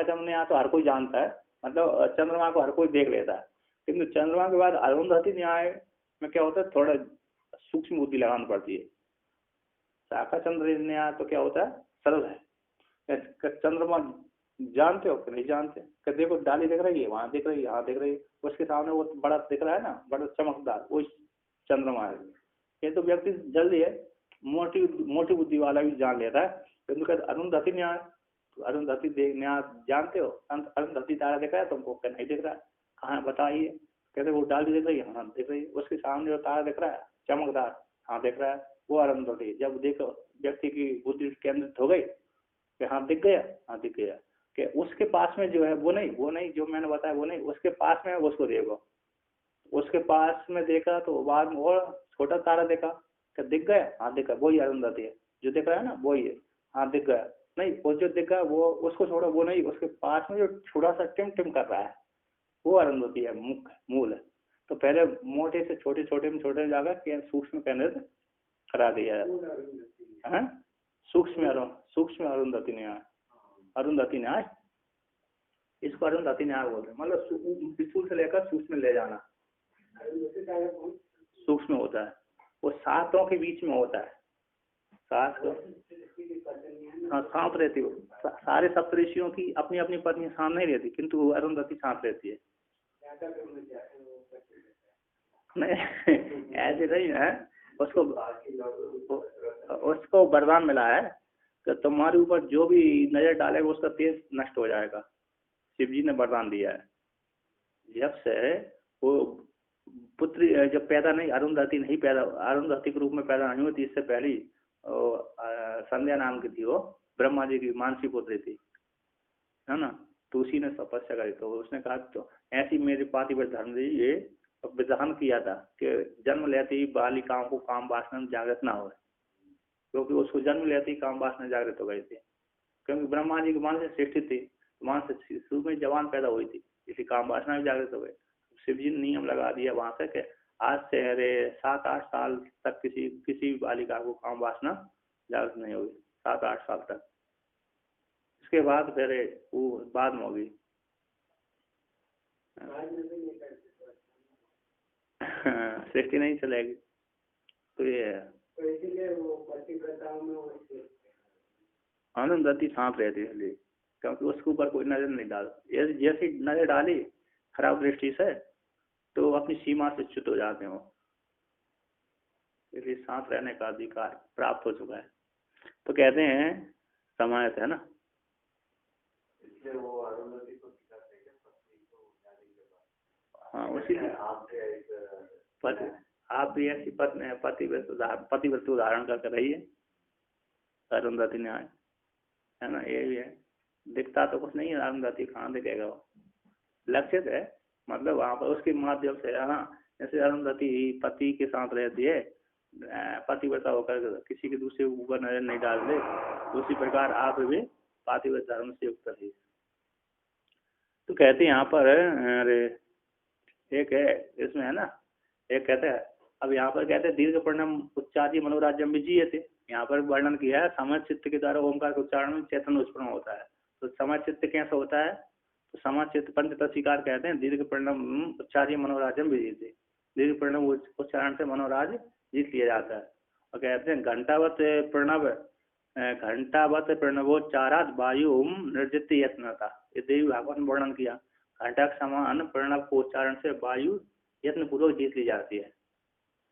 चंद्र न्यास तो हर कोई जानता है, मतलब चंद्रमा को हर कोई देख लेता है, किंतु चंद्रमा के बाद अरुंधति न्याय में क्या होता है, थोड़ा सूक्ष्म बुद्धि लगानी पड़ती है। शाखा चंद्र न्याय तो क्या होता है, सरल है। चंद्रमा जानते हो कि नहीं जानते, कि देखो डाली दिख रही है, वहां दिख रही है, यहाँ दिख रही है, उसके सामने वो बड़ा दिख रहा है ना, बड़ा चमकदार, वो चंद्रमा है। ये तो व्यक्ति जल्दी है, मोटी बुद्धि वाला भी जान लेता है। किंतु कहते अरुंधति न्याय, अरुंधति न्याय जानते हो, अरुंधति तारा दिख रहा है तुमको, क्या नहीं दिख रहा है, कहाँ बताइए। कहते वो डाली दिख रही है, हाँ दिख रही है, उसके सामने जो तारा दिख रहा है चमकदार, हाँ दिख रहा है, वो अरुंधति। जब देखो व्यक्ति की बुद्धि केंद्रित हो गई कि हाँ दिख गया, हाँ दिख गया, कि उसके पास में जो है वो नहीं जो मैंने बताया वो नहीं, उसके पास में उसको देखो, उसके पास में देखा तो बाद में और छोटा तारा देखा, क्या दिख गया, हाँ दिखा, वही अरुंधति है, जो दिख रहा है ना वही है, हाँ दिख गया। नहीं वो जो दिख गया वो उसको छोड़ो, वो नहीं, उसके पास में जो थोड़ा सा टिम टिम कर रहा है वो अरुंधति है, मुख्य मूल है। तो पहले मोटे से छोटे में जाकर सूक्ष्म केंद्रित करा दिया है, सूक्ष्म अरुंधति न्याय, अरुंधति न्याय, इसको अरुंधति न्याय बोलते हैं, मतलब विशुल से लेकर सूक्ष्म ले जाना। सूक्ष्म होता है, वो सातों के बीच में होता है, साथ रहती है। सारे सप्तऋषियों की अपनी अपनी पत्नी साथ नहीं रहती, किंतु अरुंधति साथ रहती है। नहीं ऐसे नहीं है, उसको वरदान मिला है कि तुम्हारे ऊपर जो भी नजर डालेगा उसका तेज नष्ट हो जाएगा, शिव जी ने वरदान दिया है। जब से वो पुत्री जब पैदा नहीं, अरुंधति के रूप में पैदा नहीं हुई, इससे पहले संध्या नाम की थी, वो ब्रह्मा जी की मानसी पुत्री थी, है ना। तो उसी ने तपस्या करी, तो उसने कहा तो ऐसी मेरे पातिव्रत धर्म जी ये विधान किया था कि जन्म लेते ही बालिकाओं को काम वासना में जागृत ना हो, क्योंकि उसको जन्म लेते ही काम वासना जागृत हो गई थी, क्योंकि ब्रह्मा जी की मान से सृष्टि थी, मान से शुरू में जवान पैदा हुई थी, इसी काम वासना भी जागृत हो गई। शिव जी ने नियम लगा दिया वहां से कि आज से 7-8 साल तक किसी बालिका को काम वासना जागृत नहीं होगी, 7-8 साल तक। उसके बाद फिर वो बाद में होगी। सृष्टि नहीं चलेगी। तो ये है, तो इसीलिए वो पतिव्रताओं में वो अनुगति सांप रहती है इसलिए, क्योंकि उसके ऊपर कोई नजर नहीं डाल, जैसी नजर डाली खराब दृष्टि से तो वो अपनी सीमा से च्युत हो जाते हो, इसलिए सांस रहने का अधिकार प्राप्त हो चुका है। तो कहते हैं समायत है ना, इसलिए वो अरुंधति को दिखाते हैं पत्नी को जाने के बाद। हाँ उसी आप भी ऐसी पतिव्रत उदाहरण करके रहिए, अरुंधति न्याय है ना, ये भी है। दिखता तो कुछ नहीं है अरुंधति, कहाँ दिखेगा वो, लक्षित है मतलब वहाँ पर उसके माध्यम से। हाँ जैसे अरुंधति पति के साथ रहती है, पतिव्रता होकर किसी के दूसरे ऊपर नजर नहीं डाल दे, उसी प्रकार आप भी पातिव्रत धर्म से युक्त रहिए। तो कहते हैं यहाँ पर, अरे एक है इसमें है ना, एक कहते हैं, अब यहाँ पर कहते हैं दीर्घ प्रणम उच्चारी मनोराज्यम विजीय थे, यहाँ पर वर्णन किया है समय चित्त के द्वारा ओमकार के उच्चारण में चैतन्य उत्पन्न होता है। तो समय चित्त कैसा होता है, तो समय चित्त पंच तत्विकार कहते हैं दीर्घ प्रणम उच्चारी मनोराज्यम विजीय थे, दीर्घ प्रणम उच्चारण से मनोराज जीत लिया जाता है। और कहते हैं घंटावत प्रणवोच्चारात वायु निर्जित यत्न था, ये देवी भागवत में वर्णन किया, घंटा के समान प्रणव को उच्चारण से वायु यत्न पूर्वक जीत ली जाती है।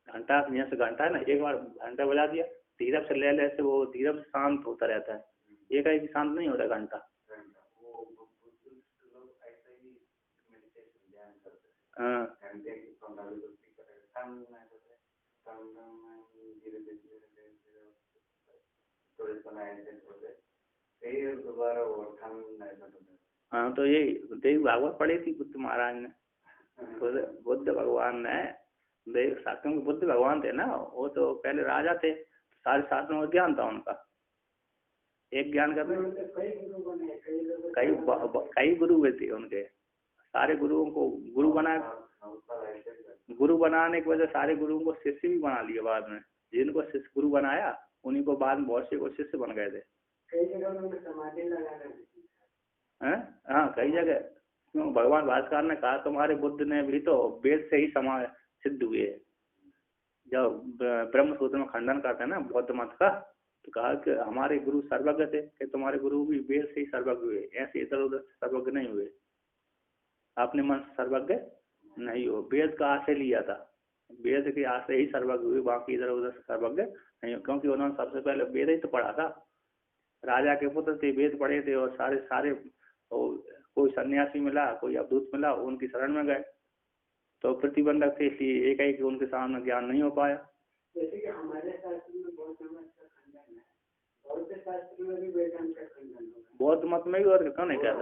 घंटा जैसे घंटा है ना, एक बार घंटा बजा दिया धीरज से ले से वो धीरज शांत होता रहता है, एक ही शांत नहीं होता घंटा। हाँ हाँ, तो ये देवी भागवत पढ़ी थी बुद्ध महाराज ने, बुद्ध भगवान ने, देव शास्त्रों में बुद्ध भगवान थे ना, वो तो पहले राजा थे, सारे शास्त्रों में ज्ञान था उनका, एक ज्ञान करने कई गुरु हुए थे उनके, सारे गुरुओं को गुरु बनाया, गुरु बनाने की वजह सारे गुरुओं को शिष्य भी बना लिए बाद में, जिनको शिष्य गुरु बनाया उन्हीं को बाद में बहुत से को शिष्य बन गए थे। हाँ कई जगह, क्यों भगवान भास्कर ने कहा तुम्हारे बुद्ध ने भी तो वेद से ही समा सिद्ध हुए, जब ब्रह्म सूत्र में खंडन करते हैं ना बौद्ध मत का, तो कहा कि हमारे गुरु सर्वज्ञ थे, कि तुम्हारे गुरु भी वेद से ही सर्वज्ञ हुए, ऐसे इधर उधर सर्वज्ञ नहीं हुए, अपने मन से सर्वज्ञ नहीं हो, वेद का आश्रय लिया था, वेद के आश्रय ही सर्वज्ञ हुए, बाकी इधर उधर सर्वज्ञ नहीं हो, क्योंकि उन्होंने सबसे पहले वेद ही तो पढ़ा था, राजा के पुत्र थे, वेद पढ़े थे, और सारे कोई सन्यासी मिला, कोई अवधूत मिला, उनकी शरण में गए, तो प्रतिबंधक थे, इसलिए एक ही उनके सामने ज्ञान नहीं हो पाया। जैसे कि हमारे शास्त्र में बौद्ध मत का खंडन है, बौद्ध शास्त्र में भी वेदांत का खंडन है, बौद्ध मत में भी, और कौन है क्या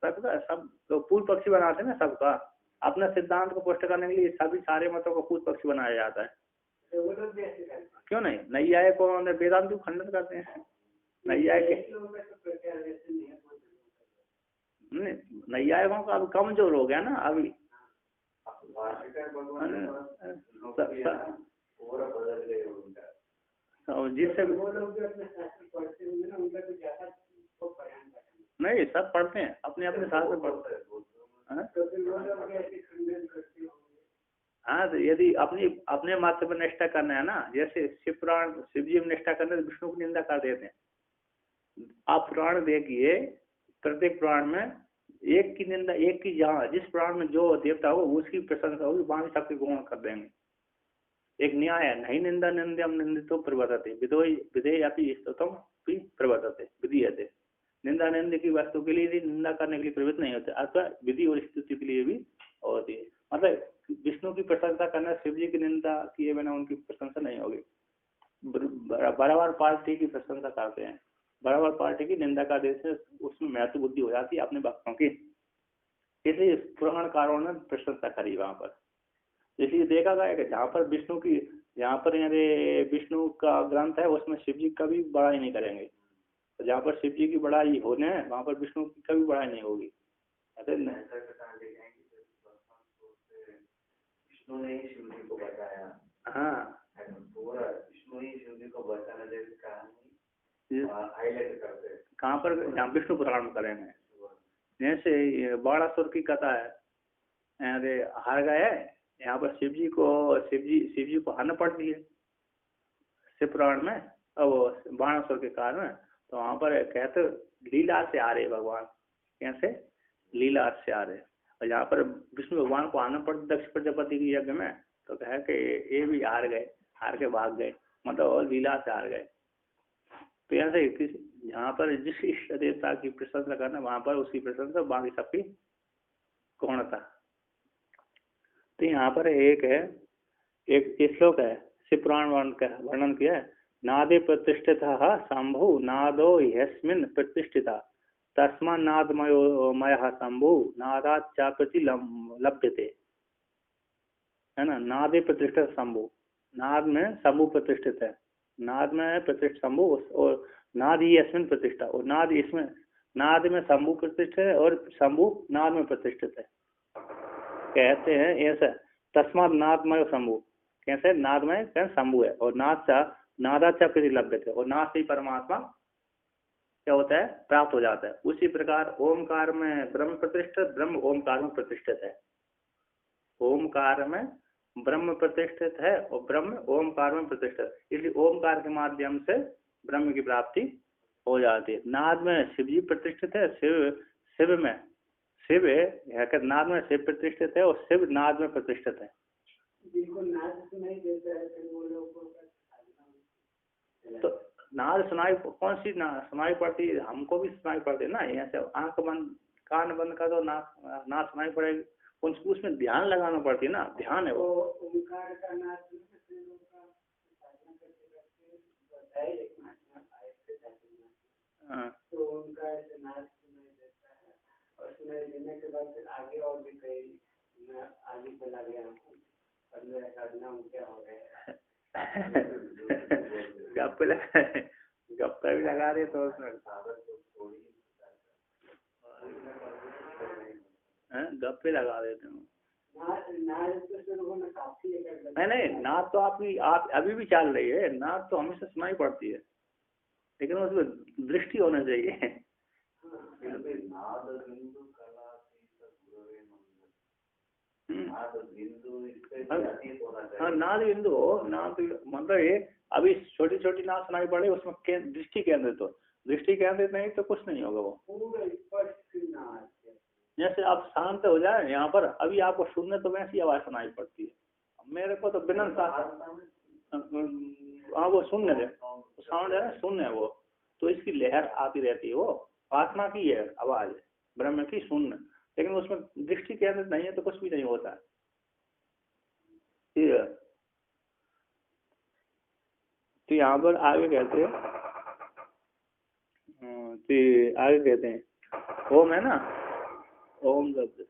सबका सब तो पूर्व पक्षी बनाते हैं ना, सबका अपना सिद्धांत को पुष्ट करने के लिए सभी सारे मतों को पूर्व पक्षी बनाया जाता है, क्यों नहीं, नैयायिक को वेदांत को खंडन करते हैं, नैयायिकों का अब कमजोर हो गया ना अभी, जिससे नहीं सब पढ़ते हैं, अपने अपने शास्त्र पढ़ते हैं। हाँ तो यदि अपने मात्र पर निष्ठा करना है ना, जैसे शिव जी में निष्ठा करने विष्णु की निंदा कर देते हैं, आप पुराण देखिए, प्रत्येक पुराण में एक की निंदा, एक की जहाँ जिस पुराण में जो देवता हो उसकी प्रशंसा होगी, बाकी सबके गुण कर देंगे। एक न्याय है, नहीं निंदा निंद्यम निंदितो प्रवर्तते विधेय अपि स्तुतम भी प्रवर्तते विधीयते, निंदा निंदा की वस्तु के लिए निंदा करने के लिए प्रवृत्त नहीं होते, अथवा विधि और स्तुति के लिए भी होती है। मतलब विष्णु की प्रशंसा करना, शिव जी की निंदा किए बिना उनकी प्रशंसा नहीं होगी, बराबर पार्टी की प्रशंसा करते हैं, बराबर पार्टी की निंदा का देश है, उसमें महत्व बुद्धि हो जाती है अपने भक्तों की, इसलिए पुराणकारों ने प्रशंसा करी वहां पर। इसलिए देखा गया कि जहाँ पर विष्णु की, यहाँ पर विष्णु का ग्रंथ है उसमें शिव जी कभी बड़ाई नहीं करेंगे, तो जहाँ पर शिव जी की बड़ाई होने है वहाँ पर विष्णु की कभी बड़ाई नहीं होगी। विष्णु ने ही शिव जी को बताया, हाँ विष्णु ही शिव जी को बताना जैसी कहानी हाईलाइट करते हैं, कहाँ पर, जहाँ विष्णु पुराण में करेंगे, जैसे बाणासुर की कथा है, अरे हार गए, यहाँ पर शिव जी को हारना पड़ती है शिव पुराण में, अब वो बाणासुर के काल में। तो वहाँ पर कहते लीला से आ रहे भगवान, कैसे लीला से आ रहे। और यहाँ पर विष्णु भगवान को आना पड़ता दक्ष प्रजापति की यज्ञ में, तो कहे कि ये भी हार गए, हार के भाग गए, मतलब और लीला से हार गए। तो यहाँ से यहाँ पर जिस इष्ट देवता की प्रशंसा करना, वहां पर उसकी प्रशंसा, बाकी सबकी गौणता। तो यहाँ पर एक श्लोक है शिव पुराण वर्णन किया है, नादे प्रतिष्ठितः शंभु नादो यस्मिन् प्रतिष्ठिता तस्मा नादमयो शंभु नादात चाप्रति लभ्यते, है ना। नादे प्रतिष्ठित शंभु, नाद में शंभु प्रतिष्ठित है, नाद में प्रतिष्ठित शंभु, और नाद ही यस्मिन् प्रतिष्ठा, और नाद इसमें, नाद में शंभु प्रतिष्ठित है और शंभु नाद में प्रतिष्ठित है। कहते हैं ऐसा, तस्माद नादमय शंभु, कैसे नादमय शंभु है, और नादाचा प्रति लभ्य थे, और नाद से ही परमात्मा क्या होता है, प्राप्त हो जाता है। उसी प्रकार ओमकार में ब्रह्म प्रतिष्ठित, ब्रह्म ओमकार में प्रतिष्ठित है। ओमकार में ब्रह्म प्रतिष्ठित है और ब्रह्म ओमकार में प्रतिष्ठित, इसलिए ओमकार के माध्यम से ब्रह्म की प्राप्ति हो जाती है। नाद में शिव जी प्रतिष्ठित है, शिव में शिव है, नाद में शिव प्रतिष्ठित है और शिव नाद में प्रतिष्ठित है। तो नाद सुनाई, कौन सी सुनाई पड़ती है, हमको भी सुनाई पड़ती है ना, यहाँ से आंख बंद कान बंद कर दो, नाद सुनाई पड़ेगी, उसमें ध्यान लगाना पड़ती है ना, ध्यान है वो। ओंकार का नाद तो उनका नाद सुनाई देता है, और सुनाई देने के बाद फिर आगे और भी कई आगे चला गया, और मेरा साधना क्या हो गया गप्पा भी लगा रहे तो उसमें गप्पे लगा देते हैं। नहीं, नाद तो आप अभी भी चल रही है, नाद तो हमेशा सुनाई पड़ती है, लेकिन उसमें दृष्टि होना चाहिए। हाँ, नाद बिंदु हो, नाद मतलब ये अभी छोटी छोटी नाद सुनाई पड़े, उसमें दृष्टि केंद्रित हो, दृष्टि केंद्रित नहीं तो कुछ नहीं होगा वो। जैसे आप शांत हो जाए यहाँ पर, अभी आपको सुनने तो वैसी आवाज सुनाई पड़ती है, मेरे को तो बिना हाँ वो शून्य है, साउंड है शून्य है वो, तो इसकी लहर आती रहती है, वो आत्मा की है आवाज, ब्रह्म की शून्य, लेकिन उसमें दृष्टि केंद्रित नहीं है तो कुछ भी नहीं होता है। तो यहाँ पर आगे कहते हैं, तो आगे कहते हैं ओम है ना, ओम शब्द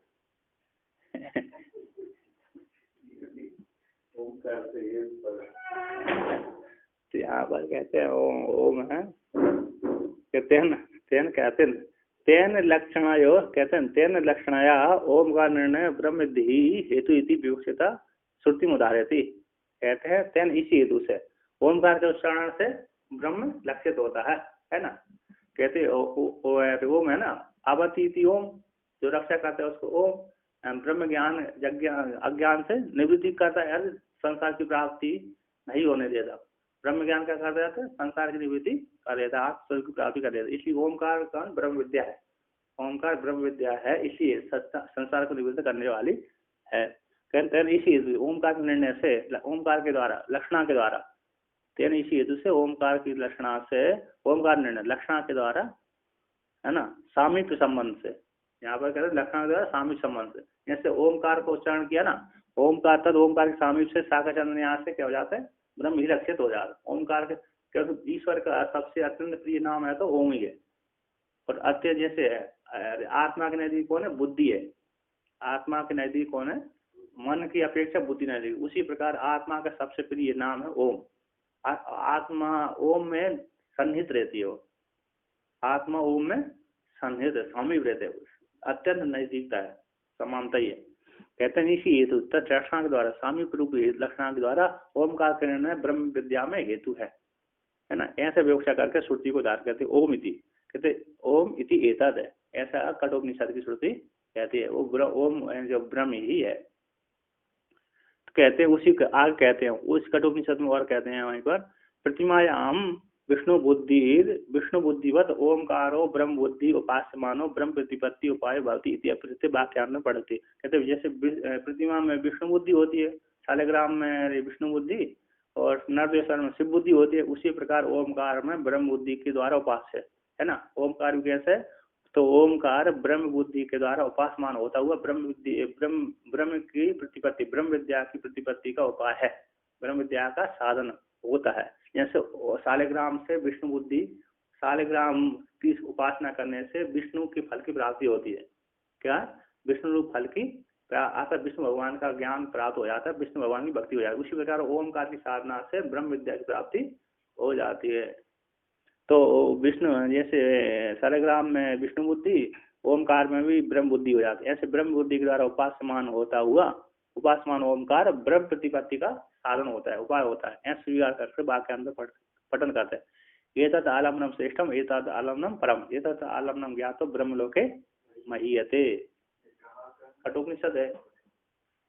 तो यहाँ पर कहते हैं ओम है, कहते हैं ना, कहते हैं तेन लक्षणायो, कहते हैं तेन लक्षणाया ओम का निर्णय ब्रह्म ही हेतु इति विवक्षिता श्रुति उदाहरती, कहते हैं तेन इसी हेतु से ओमकार के उच्चारण से ब्रह्म लक्षित होता है ना। कहते ओम है ना, आवती ओम, जो रक्षा करता है उसको ओम, ब्रह्म ज्ञान अज्ञान से निवृत्ति करता है, संसार की प्राप्ति नहीं होने देता, ब्रह्म ज्ञान क्या कर देता है, संसार की निवृत्ति कर देता है, आत्म की प्राप्ति कर देता है। इसलिए ओमकार का ब्रह्म विद्या है, ओमकार ब्रह्म विद्या है, इसलिए संसार को निवृत्त करने वाली है। कहते हैं इसी ओमकार के निर्णय से, ओमकार के द्वारा, लक्षणा के द्वारा, तेन इसी हेतु से ओमकार की लक्षणा से, ओमकार निर्णय लक्षणा के द्वारा, है ना, सामीप्य संबंध से, यहाँ पर कहते हैं लक्षणा के द्वारा सामीप्य संबंध से, जैसे ओमकार को उच्चारण किया ना, ओमकार तद ओमकार के सामीप्य से शाखा चंद्र यहाँ से क्या हो जाता है, ब्रह्म ही लक्षित हो जाता है। ओमकार के, क्योंकि ईश्वर का सबसे अत्यंत प्रिय नाम है तो ओम ही है, और अत्य जैसे है आत्मा के नजदीक कौन है, बुद्धि है, आत्मा के नजदीक कौन है, मन की अपेक्षा बुद्धि नजदीक, उसी प्रकार आत्मा का सबसे प्रिय नाम है ओम। आत्मा ओम में सन्निहित रहती है, आत्मा ओम में सन्निहित समीप रहते है, अत्यंत नजदीकता है, समानता ही है। कहते हैं इसी हेतु लक्षणा के द्वारा, सामीप रूप लक्षणा के द्वारा ओमकार के निर्णय ब्रह्म विद्या में हेतु है ना। ऐसे व्याख्या करके श्रुति को धार करते ओम इति, कहते ओम इति एतद है, ऐसा कठोपनिषद की श्रुति कहती है, वो ओम जो ब्रह्म ही है। तो कहते हैं उसी आग कहते हैं, उस कठोपनिषद में और कहते हैं वहीं पर, प्रतिमायाम विष्णु बुद्धिवत ओमकारो ब्रह्म बुद्धि उपास्यमानो ब्रह्म प्रतिपत्ति उपाय भवति इति वाक्यार्थ में पढ़ते। कहते जैसे प्रतिमा में विष्णु बुद्धि होती है, शालिग्राम में विष्णु बुद्धि और नरदेश्वर में शिव बुद्धि होती है, उसी प्रकार ओमकार में ब्रह्म बुद्धि के द्वारा उपास्य है ना। ओमकार कैसे, तो ओमकार ब्रह्म बुद्धि के द्वारा उपासमान होता हुआ ब्रह्म की प्रतिपत्ति, ब्रह्म विद्या की प्रतिपत्ति का उपाय है, ब्रह्म विद्या का साधन होता है। जैसे शालिग्राम से विष्णु बुद्धि, शालिग्राम की उपासना करने से विष्णु के फल की प्राप्ति होती है। क्या, विष्णु रूप फल की आता, विष्णु भगवान का ज्ञान प्राप्त हो जाता है, विष्णु भगवान की भक्ति हो जाती है। उसी प्रकार ओमकार की साधना से ब्रह्म विद्या की प्राप्ति हो जाती है। तो विष्णु जैसे शालिग्राम में विष्णु बुद्धि, ओमकार में भी ब्रह्म बुद्धि हो जाती है। ऐसे ब्रह्म बुद्धि के द्वारा उपासमान होता हुआ उपासमान ओमकार ब्रह्म प्रतिपत्ति का साधन होता है, उपाय होता है। ऐसे स्वीकार करके वाक्यांत पठन करते हैं। एतत् आलम्बनम श्रेष्ठम एतत् आलम्बनम परम एतत् आलम्बनम ज्ञातो ब्रह्मलोके महीयते, कठोपनिषद है।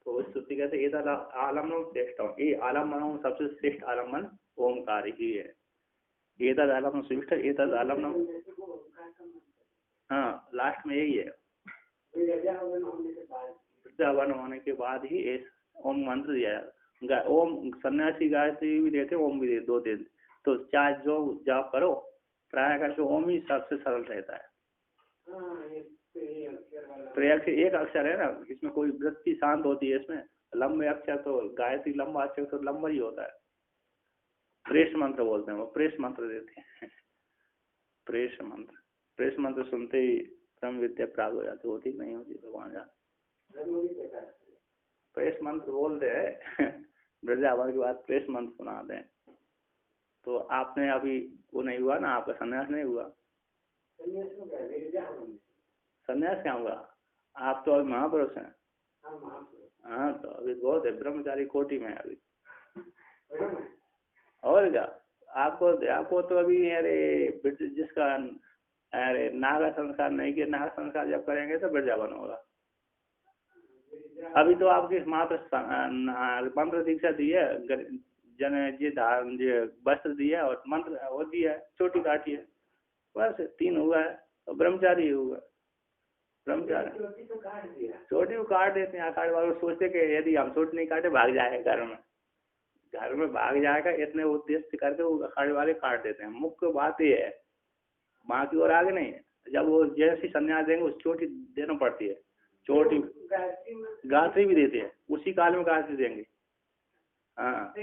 तो स्तुति कहते एतत् आलम्बनम श्रेष्ठम, ये आलम्बनम सबसे श्रेष्ठ आलम्बन ओमकार ही है। एतत् आलम्बनम श्रेष्ठ एतत् आलम्बनम, हाँ लास्ट में यही है, वर्ण होने के बाद ही ओम मंत्र दिया जाता। ओम सन्यासी गायत्री भी देते, ओम भी देते, दो देते। तो चाहे जो जाप करो प्राय करके ओम ही सबसे सरल रहता है। प्रयोग से एक अक्षर है ना, इसमें कोई वृत्ति शांत होती है। इसमें लंबे अक्षर तो गायत्री लंबा अक्षर तो लंबा ही होता है। प्रेष मंत्र बोलते हैं, वो प्रेष मंत्र देते हैं। प्रेष मंत्र सुनते ही ब्रह्म विद्या प्राप्त हो जाती, होती नहीं होती भगवान जान। प्रेष मंत्र बोलते हैं वृंदावन के बाद प्रेष मंत्र सुनाते हैं। तो आपने अभी वो नहीं हुआ ना, आपका संन्यास नहीं हुआ। संन्यास क्या हुआ, आप तो अभी महापुरुष हैं। हाँ तो अभी बहुत है, ब्रह्मचारी कोटि में अभी। और क्या, आपको तो अभी अरे जिसका अरे नागा संस्कार नहीं किया, नागा संस्कार जब करेंगे तो वृंदावन होगा। अभी तो आपकी मात्र मंत्र दीक्षा दी है, जन जी धारण जी वस्त्र दिया और मंत्र वो दिया है, चोटी काटी है, बस 3 हुआ है। तो ब्रह्मचारी हुआ, ब्रह्मचारी चोटी को काट देते हैं। आकाश वाले सोचते कि यदि हम चोटी नहीं काटे भाग जाएगा, घर में भाग जाएगा, इतने उद्देश्य करके वो अखाड़े वाले काट देते हैं। मुख्य बात ये है, बाकी और आगे नहीं है। जब वो जैसी संन्यास देंगे उस चोटी देना पड़ती है। चोटी गायत्री भी देते हैं, उसी काल में गायत्री देंगे। हाँ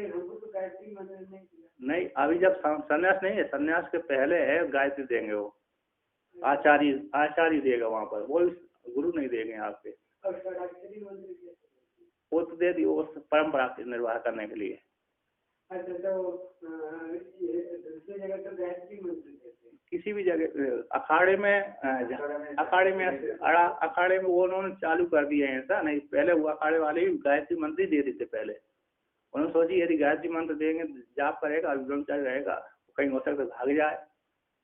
नहीं, अभी जब संन्यास नहीं है, संन्यास के पहले है गायत्री देंगे। वो आचार्य देगा वहाँ पर, वो गुरु नहीं देंगे आपके। वो तो दे दी, वो परंपरा के निर्वाह करने के लिए। किसी भी जगह अखाड़े में वो उन्होंने चालू कर दिया है ऐसा नहीं। पहले वो अखाड़े वाले भी गायत्री मंत्र ही दे देते पहले। उन्होंने सोची यदि गायत्री मंत्र देंगे जाप करेगा, ब्रह्मचारी रहेगा, कहीं हो सकता भाग जाए,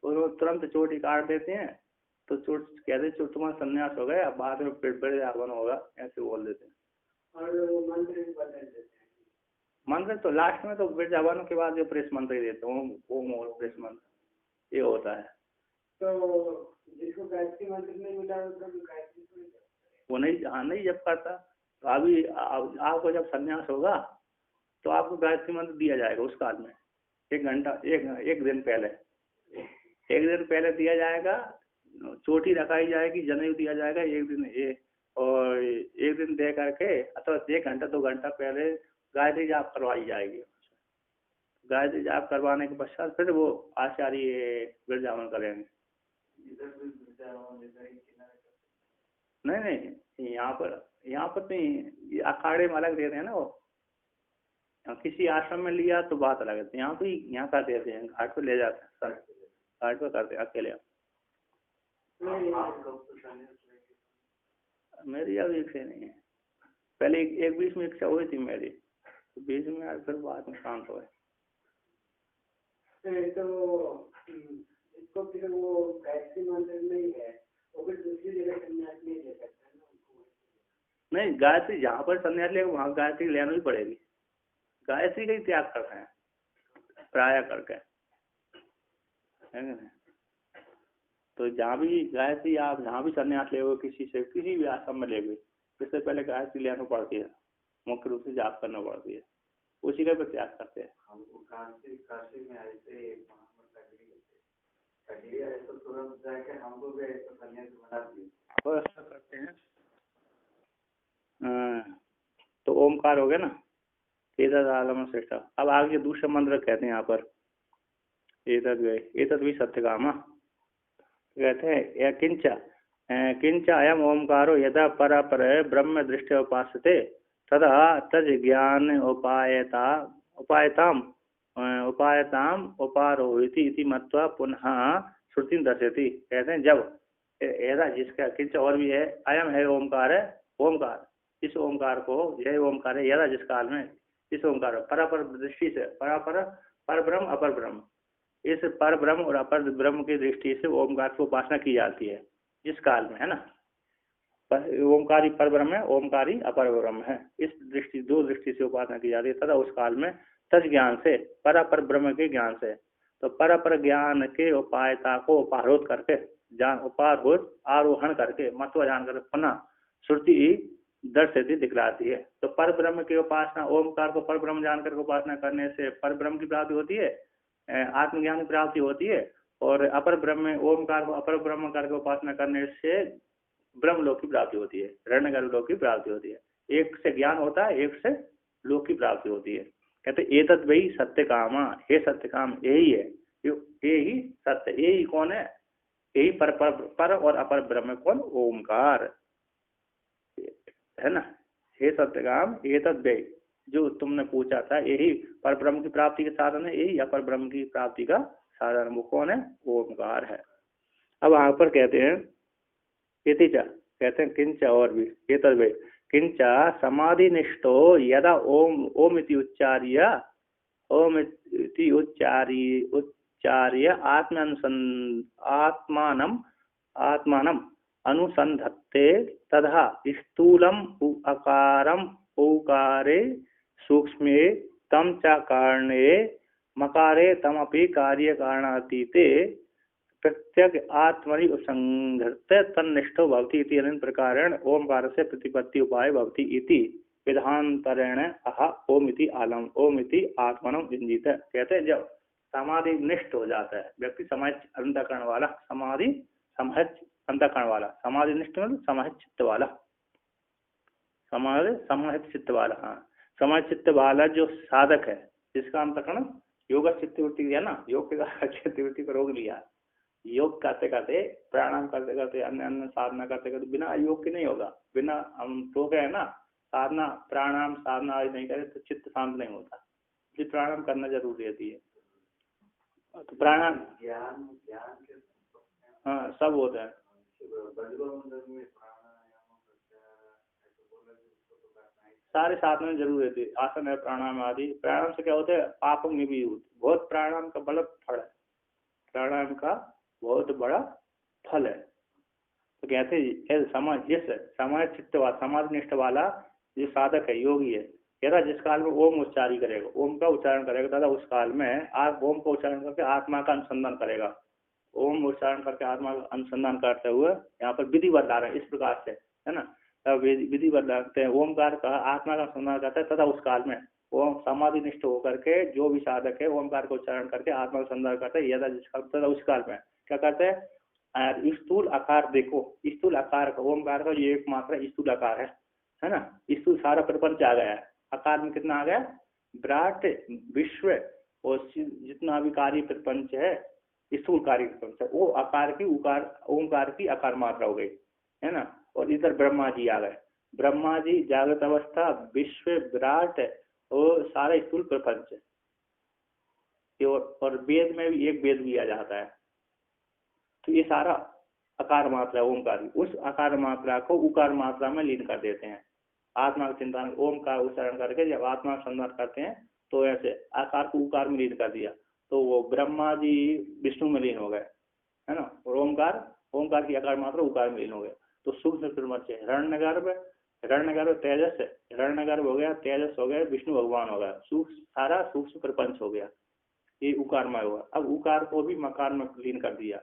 तो तुरंत चोटी काट देते हैं। तो चोट कहते चोट तुम्हारा संन्यास हो गया, बाद में पेट बड़े आवन होगा, ऐसे बोल देते हैं। मंत्र तो लास्ट में तो वृंदावन के बाद जो प्रेस मंत्र ही देते हैं, ओम और प्रेस मंत्र ये होता है। तो जिसको गायत्री मंत्र नहीं मिला वो नहीं जब करता। तो अभी आपको जब संन्यास होगा तो आपको गायत्री मंत्र दिया जाएगा उस काल में। 1 घंटा एक दिन पहले दिया जाएगा, चोटी रखाई जाएगी, जनेऊ दिया जाएगा एक दिन दे करके, अथवा 1 घंटा 2 घंटा पहले गायत्री जाप करवाई जाएगी। गायत्री जाप करवाने के पश्चात फिर वो आचार्य वृंदावन करेंगे। नहीं, यहाँ पर नहीं, अखाड़े में अलग देते हैं ना। वो किसी आश्रम में लिया तो बात अलग है, यहाँ का देते हैं, घाट पे ले जाते हैं, सर घाट पे करते हैं अकेले। मेरी अब इच्छा नहीं है, पहले एक बीच में इच्छा हुई थी मेरी, तो बीच में आज फिर बाद में शांत हुए। तो इसको फिर वो गायत्री मंत्र नहीं है, वो फिर दूसरी जगह संन्यास नहीं ले सकता ना। नहीं, गायत्री जहाँ पर संन्यास लेगा वहाँ गायत्री लेना ही पड़ेगी। गायत्री का ही त्याग करना है प्राय करके, है ना। तो जहाँ भी गायत्री, आप जहाँ भी संन्यास ले किसी से, किसी भी आश्रम में ले गए, इससे पहले गायत्री लेना पड़ती है, मुख्य रूप से जाप करना पड़ती है, उसी का भी त्याग करते हैं। हमको काशी में ऐसे तो तुरंत जाके हमको भी ऐसा सन्यासी बना दिए, ऐसा करते हैं। तो ओमकार हो गया ना, आलम श्रेष्ठ। अब आगे दूसरे मंत्र कहते हैं यहाँ पर, एतद भी सत्यकामा कहते हैं, किंच अयम ओमकारो यदा परापर ब्रह्म दृष्टि उपासते तदा तज ज्ञान उपायताम उपारोहिति इति मत्वा पुनः श्रुति दर्शयति। कहते हैं जब ऐसा जिसका किंच और भी है, अयम है ओमकार है, ओमकार इस ओमकार को, यह ओमकार है यदा जिस काल में, इस ओमकार परापर दृष्टि से, परापर पर ब्रह्म अपर ब्रह्म, इस पर ब्रह्म और अपर ब्रह्म की दृष्टि से ओमकार की उपासना की जाती है जिस काल में, है ना। ओमकारी पर ब्रह्म है, ओमकारी अपर ब्रह्म है, इस दृष्टि, दो दृष्टि से उपासना की जाती है। तथा उस काल में तज ज्ञान से, पर अपर ब्रह्म के ज्ञान से, तो पर अपर ज्ञान के उपायता को उपारोध करके, उपारोध आरोहण करके, महत्व जान कर पुनः श्रुति दर्शती दिखलाती है। तो पर ब्रह्म की उपासना, ओमकार को पर ब्रह्म जानकर उपासना करने से पर ब्रह्म की प्राप्ति होती है, आत्मज्ञान की प्राप्ति होती है, और अपर ब्रह्म, ओमकार को अपर ब्रह्म करके उपासना करने से ब्रह्मलोक की प्राप्ति होती है, हिरण्यगर्भ लोक की प्राप्ति होती है। एक से ज्ञान होता है, एक से लोक की प्राप्ति होती है। कहते एतद वही सत्य कामा, हे सत्य काम यही है, यही सत्य, यही कौन है, यही पर और अपर ब्रह्म कौन, ओमकार है ना। हे सत्य काम एतद वही, जो तुमने पूछा था, यही पर ब्रह्म की प्राप्ति के साधन है, यही अपर ब्रह्म की प्राप्ति का साधन, वो कौन है, ओमकार है। अब यहाँ पर कहते हैं इतिचा, कहते हैं किंच और भी, ये तद किंचा समाधि निष्ठो यदा ओम इति उच्चार्य, ओम इति उच्चार्य आत्मानम अनुसंधत्ते तथा स्थूलम अकारम ओकारे सूक्ष्मे तम च कारणे मकारे तमपि कार्य कारणातीते प्रत्यक आत्मनि उपसंहृत तन्निष्ठो भवति इति अनेन प्रकारेण ओमकार से प्रतिपत्ति उपाय भवति इति विधांतरेण अह ओम इति आलम, ओम इति आत्मनम विंजित। कहते हैं जब समाधि निष्ठ हो जाता है व्यक्ति, समाज अंतःकरण वाला, समाधि समझ अंतःकरण वाला, समाधि निष्ठ मतलब समझ चित्त वाला, समाधि समझ चित्त वाला, हाँ समझ चित्त वाला जो साधक है, जिसका अंतःकरण योग चित्तवृत्ति है ना, योग के चित्तवृत्ति को रोक लिया, योग करते करते, प्राणायाम करते करते, अन्य अन्य साधना करते करते, बिना योग के नहीं होगा। बिना हम तो गए ना, साधना प्राणायाम साधना आदि नहीं करे तो चित्त शांत नहीं होता, इसलिए प्राणायाम करना जरूरी रहती है। तो प्राणायाम ज्ञान हाँ सब होता है, सारे साधना जरूर रहती है, आसन है प्राणायाम आदि। प्राणायाम से क्या होता है, पापों में भी बहुत, प्राणायाम का बड़ा फल है, प्राणायाम का बहुत बड़ा फल है। तो कहते हैं समाज चित्त वाला, समाज निष्ठ वाला जो साधक है, योगी है, कहता जिस काल में ओम उच्चारी करेगा, ओम का उच्चारण करेगा, दादा उस काल में आप ओम का उच्चारण करके आत्मा का अनुसंधान करेगा। ओम उच्चारण करके आत्मा का अनुसंधान करते हुए यहाँ पर विधि बदला रहे इस प्रकार से, है ना। तब विधि बदलाते हैं, ओमकार का आत्मा का अनुसंधान करता है, तथा उस काल में वो समाधि निष्ठ होकर के जो भी साधक है ओमकार को उच्चारण करके आत्मा का संधान करता है, यदा जिसका उस काल में क्या करते हैं, स्थूल आकार देखो, स्थूल आकार का ओमकार का ये एकमात्र स्थूल आकार है ना। स्थूल सारा प्रपंच आ गया है, आकार में कितना आ गया, विराट विश्व और जितना भी कार्य प्रपंच है, स्थूल कार्य प्रपंच है, वो आकार की ओमकार की आकार मात्रा हो गई, है ना। और इधर ब्रह्मा जी आ गए, ब्रह्मा जी जागृत अवस्था, विश्व विराट और सारा स्थूल प्रपंच, और वेद में भी एक वेद लिया जाता है। तो ये सारा आकार मात्रा ओमकार, उस आकार मात्रा को उकार मात्रा में लीन कर देते हैं। आत्मा का चिंतन, ओम का उच्चारण करके जब आत्मा का संधान करते हैं तो ऐसे आकार को उकार में लीन कर दिया, तो वो ब्रह्मा जी विष्णु में लीन हो गए, है ना। और ओमकार की आकार मात्रा उकार में लीन हो गए। तो सूक्ष्म प्रपंच है हिरण्यगर्भ हिरण्यगर्भ तेजस, हिरण्यगर्भ हो गया, तेजस हो गया, विष्णु भगवान हो गया, सारा सूक्ष्म प्रपंच हो गया, ये उकारमय हुआ। अब उकार को भी मकार में लीन कर दिया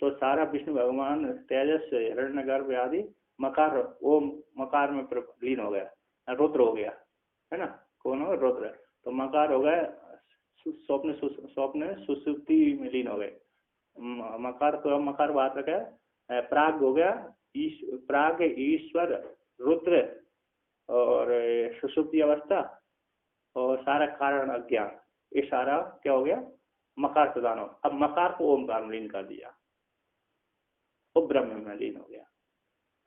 तो सारा विष्णु भगवान, तेजस, हिरण्यगर्भ आदि मकार, ओम मकार में लीन हो गया, रुद्र हो गया, है ना, कौन हो, रुद्र। तो मकार हो गया स्वप्न सुसुप्ति में लीन हो गए। मकार तो मकार बात रखा है। प्राग हो गया प्राग, ईश्वर, रुद्र और सुसुप्ति अवस्था और सारा कारण अज्ञान, ये सारा क्या हो गया, मकार प्रदान हो। अब मकार को ओमकार में लीन कर दिया, वो ब्रह्म में लीन हो गया।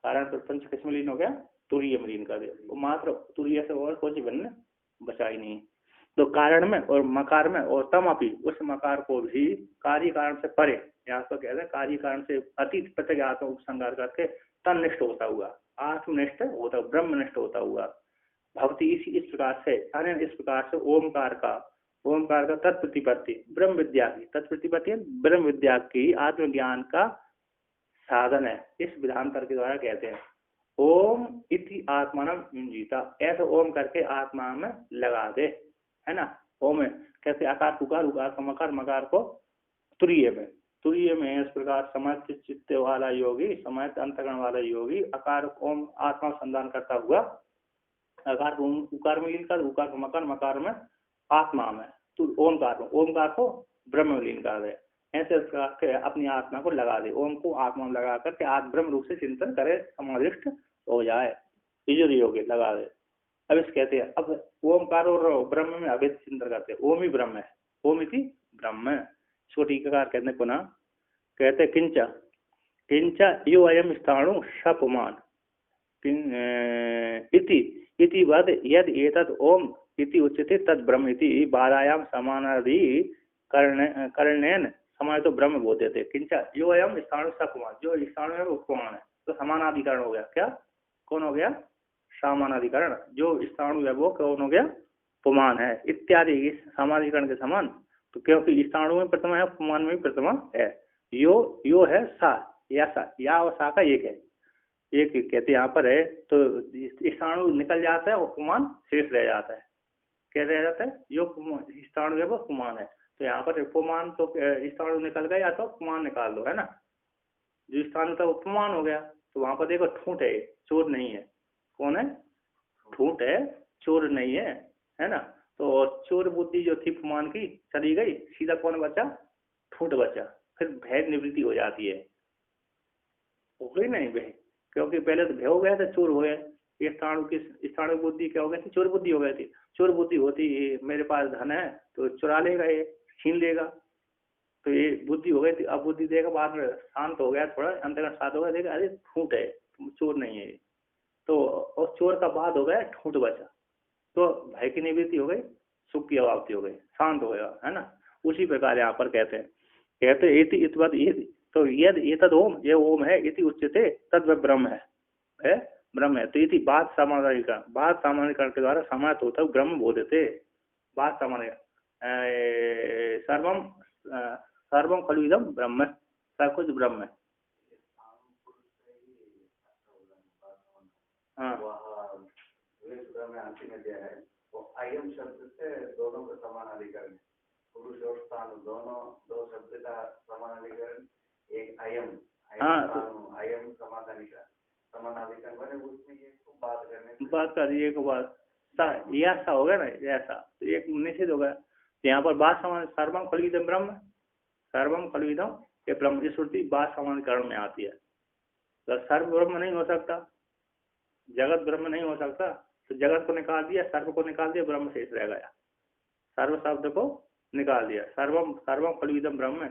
कारण प्रपंच किसमें लीन हो गया, तुरीय में लीन कर दिया। वो मात्र तुरीय से और कुछ बनने बचा ही नहीं। तो कारण में और मकार में और तमापि उस मकार को भी कार्य कारण से परे, यहाँ पर कहते हैं कार्य कारण से अतीत प्रत्येक आत्म उपसंहार करके तन्निष्ठ होता हुआ, आत्मनिष्ठ होता, ब्रह्मनिष्ठ होता हुआ भक्ति इस प्रकार से, अन्य इस प्रकार से ओमकार का तत्प्रतिपत्ति ब्रह्म विद्या की, तत्प्रतिपत्ति ब्रह्म विद्या की आत्मज्ञान का साधन है। इस विधांतर के द्वारा कहते हैं ओम इति आत्मानम युंजीता, ऐसा ओम करके आत्मा में लगा दे, है ना। ओम कैसे, आकार उकार, उकार का मकार, मकार को तुरीय में इस प्रकार समर्थ चित्त वाला योगी, समर्थ अंतकरण वाला योगी आकार ओम आत्मा संधान करता हुआ आकार को उकार में लीन कर, उकार को मकार, मकार में आत्मा में, तो ओमकार को ब्रह्म में लीन कर दे। ऐसे करके अपनी आत्मा को लगा दे, ओम को आत्मा में लगा करके आत्म ब्रह्म रूप से चिंतन करे, समाधिष्ठ हो जाए, योगी लगा दे। अब इस कहते हैं, अब ओमकार और ब्रह्म में अभेद चिंतन करते हैं, ओम ही ब्रह्म है, ओम इति ब्रह्म। इसको टीकाकार कहते हैं पुनः, कहते किंच यो अयम स्थाणु सपुमान इति वद यद एतद ओम इति उच्यते तद ब्रह्म इति बारायाम समानादि कर्णेन समाय तो ब्रह्म बोलते थे। किंचा यो अयम स्थाणु सपुमान, जो स्थाणु है वो पुमान है, तो समानाधिकरण हो गया। क्या कौन हो गया, समानाधिकरण। जो स्थाणु है वो कौन हो गया, पुमान है इत्यादि, इस समानाधिकरण के समान। तो क्योंकि स्थाणु में प्रथमा है, पुमान में भी प्रथमा है। यो है सा, या सा, या और सा का एक है, एक कहते यहाँ पर है। तो स्थाणु निकल जाता है और पुमान शेष रह जाता है। क्या रह जाता है, जो स्थाणु है वो पुमान है। तो यहाँ पर पुमान, तो स्थाणु निकल गया या तो पुमान निकाल दो, है ना। जो स्थाणु था वो पुमान हो गया। तो वहां पर देखो ठूंठ है, चोर नहीं है। कौन है, ठूंठ है, चोर नहीं है, है ना। तो चोर बुद्धि जो थी पुमान की चली गई, सीधा कौन बचा, ठूंठ बचा। फिर भय निवृत्ति हो जाती है, हो गई नहीं भय, क्योंकि पहले तो भय हो गया था, चोर हो गया। ये स्थाणु बुद्धि क्या हो गई थी, चोर बुद्धि हो गई थी। चोर बुद्धि होती मेरे पास धन है तो चुरा लेगा, ये छीन लेगा, तो ये बुद्धि हो गई थी। अब बुद्धि देगा, बाद में शांत हो गया, थोड़ा अंतर्गत शांत हो गया, देखा अरे ठूंठ है, चोर नहीं है। तो और चोर का बाद हो गया ठूंठ बचा, तो भय की निवृत्ति हो गई, सुख की अवाप्ति हो गई, शांत हो गया, है ना। उसी प्रकार यहाँ पर कहते इति इतवत, तो यद एतद ओम, ये ओम है, इति उच्यते तद ब्रह्म है ब्रह्म है। तो इति बात सामान्यकरण के द्वारा समाहित होता है ब्रह्म बोधते। बात सामान्य सर्वम खलु इदम ब्रह्म, सब कुछ ब्रह्म है। हाँ, अयम शब्द से दोनों का समानाधिकरण, पुरुष और स्थान दोनों, दो शब्द का समानाधिकरण, एक अयम, अयम समानाधिकरण बने, उसमें ये बात करने एक बात ऐसा हो गया ना, ऐसा तो एक निषेध हो गया। यहाँ पर बात समान, सर्वम खलु इदम ब्रह्म, सर्वम खलु इदम ये ब्रह्म की श्रुति बात समानाधिकरण में आती है। तो सर्व ब्रह्म नहीं हो सकता, जगत ब्रह्म नहीं हो सकता, तो जगत को निकाल दिया, सर्व को निकाल दिया, ब्रह्म शेष रह गया। सर्व शब्द को निकाल दिया, सर्वम खलु इदम ब्रह्म,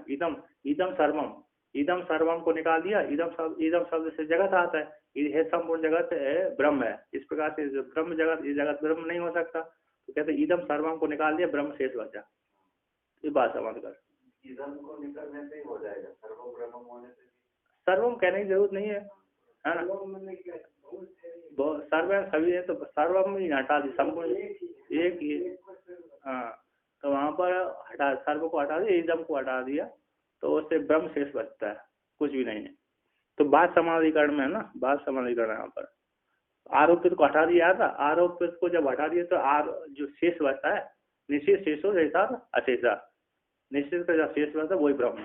इदम सर्वम को निकाल दिया, इदम शब्द से जगत आता है, ये संपूर्ण जगत ब्रह्म है। इस प्रकार से ब्रह्म जगत, ये जगत ब्रह्म नहीं हो सकता, तो कहते इदम सर्वम को निकाल दिया, ब्रह्म शेष बचा। ये बात समझ कर, इदम को निकालने से ही हो जाएगा, सर्वम ब्रह्म होने से सर्वम कहने की जरूरत नहीं है, है ना। सर्व सभी है, तो सर्वम ही हटा दी, संपूर्ण एक ही। हाँ, तो वहां पर हटा, सर्व को हटा दिया, इदम को हटा दिया, तो उससे ब्रह्म शेष बचता है, कुछ भी नहीं है। तो बात समाधिकरण में है ना, बात समाधिकरण यहाँ पर। आरोपित को हटा दिया था, आरोपित को जब हटा दिया तो जो शेष बचता है, निश्चित शेषो जैसा अशेषा, निश्चित का जो शेष बचता है वही ब्रह्म।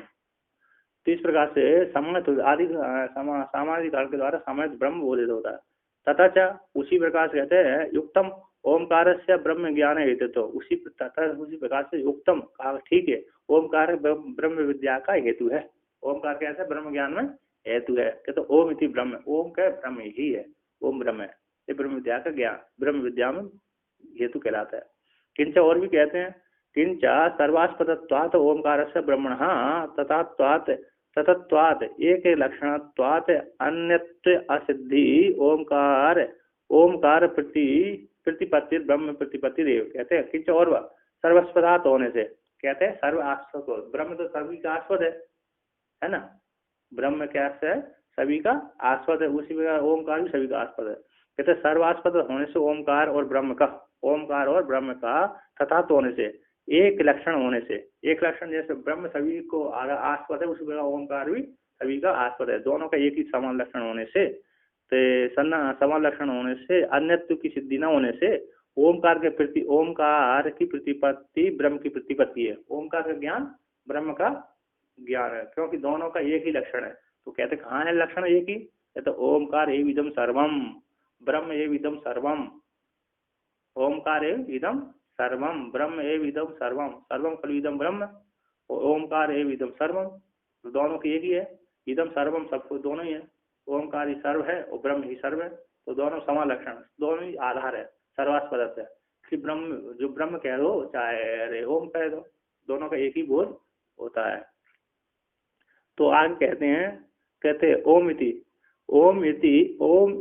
तो इस प्रकार से सम्मत आदि सामाजिक काल के द्वारा सम्मत ब्रह्म बोधित होता है। तथा च उसी प्रकार से कहते हैं युक्तम ओमकार से ब्रह्म ज्ञान हेतु, तो उसी प्रकार से युक्तम कहा ठीक है, ओमकार ब्रह्म विद्या का हेतु है। ओमकार कैसे ब्रह्म ज्ञान में हेतु है, कहते ओम इति ब्रह्म, ओम का ब्रह्म ही है, ओम ब्रह्म है, ये ब्रह्म विद्या का ज्ञान ब्रह्म विद्या में हेतु कहलाता है। किंच और भी कहते हैं किंच सर्वास्पदत्वात् ओमकार से ब्रह्मण तथत्वात् एक लक्षणत्वात् अन्यत्व असिद्धि ओमकार प्रतिपत्ति ब्रह्म प्रतिपत्ति देव, कहते हैं किंच और सर्वस्पदात होने से, कहते हैं सर्व आस्पद हो, ब्रह्म तो सभी का आस्पद है ना, ब्रह्म क्या है सभी का आस्पद है, उसी प्रकार ओमकार भी सभी का आस्पद है। कहते सर्वास्पद होने से ओमकार और ब्रह्म का तथा होने से एक लक्षण होने से, एक लक्षण जैसे ब्रह्म सभी को आस्पद है उसी प्रकार ओमकार भी सभी का आस्पद है, दोनों का एक ही समान लक्षण होने से, समान लक्षण होने से अन्यत्व की सिद्धि न होने से ओमकार की प्रतिपत्ति ब्रह्म की प्रतिपत्ति है, ओमकार का ज्ञान ब्रह्म का ज्ञान है, क्योंकि दोनों का एक ही लक्षण है। तो कहते कहाँ है लक्षण एक ही, कहते ओमकार एव इदम सर्वम, ब्रह्म एव इदम सर्वम, ओमकार एव इदम सर्वम, ब्रह्म एव इदम सर्वम, सर्वम खलु इदम ब्रह्म, ओमकार एव इदम सर्वम, तो दोनों की एक ही है, इदम सर्वम सबको दोनों ही है, ओमकार ही सर्व है और ब्रह्म ही सर्व है, तो दोनों समान लक्षण, दोनों ही आधार है, सर्वास्पद है। फिर ब्रह्म जो ब्रह्म कह दो चाहे ओम कह दो, दोनों का एक ही बोध होता है। तो आगे कहते हैं, कहते ओम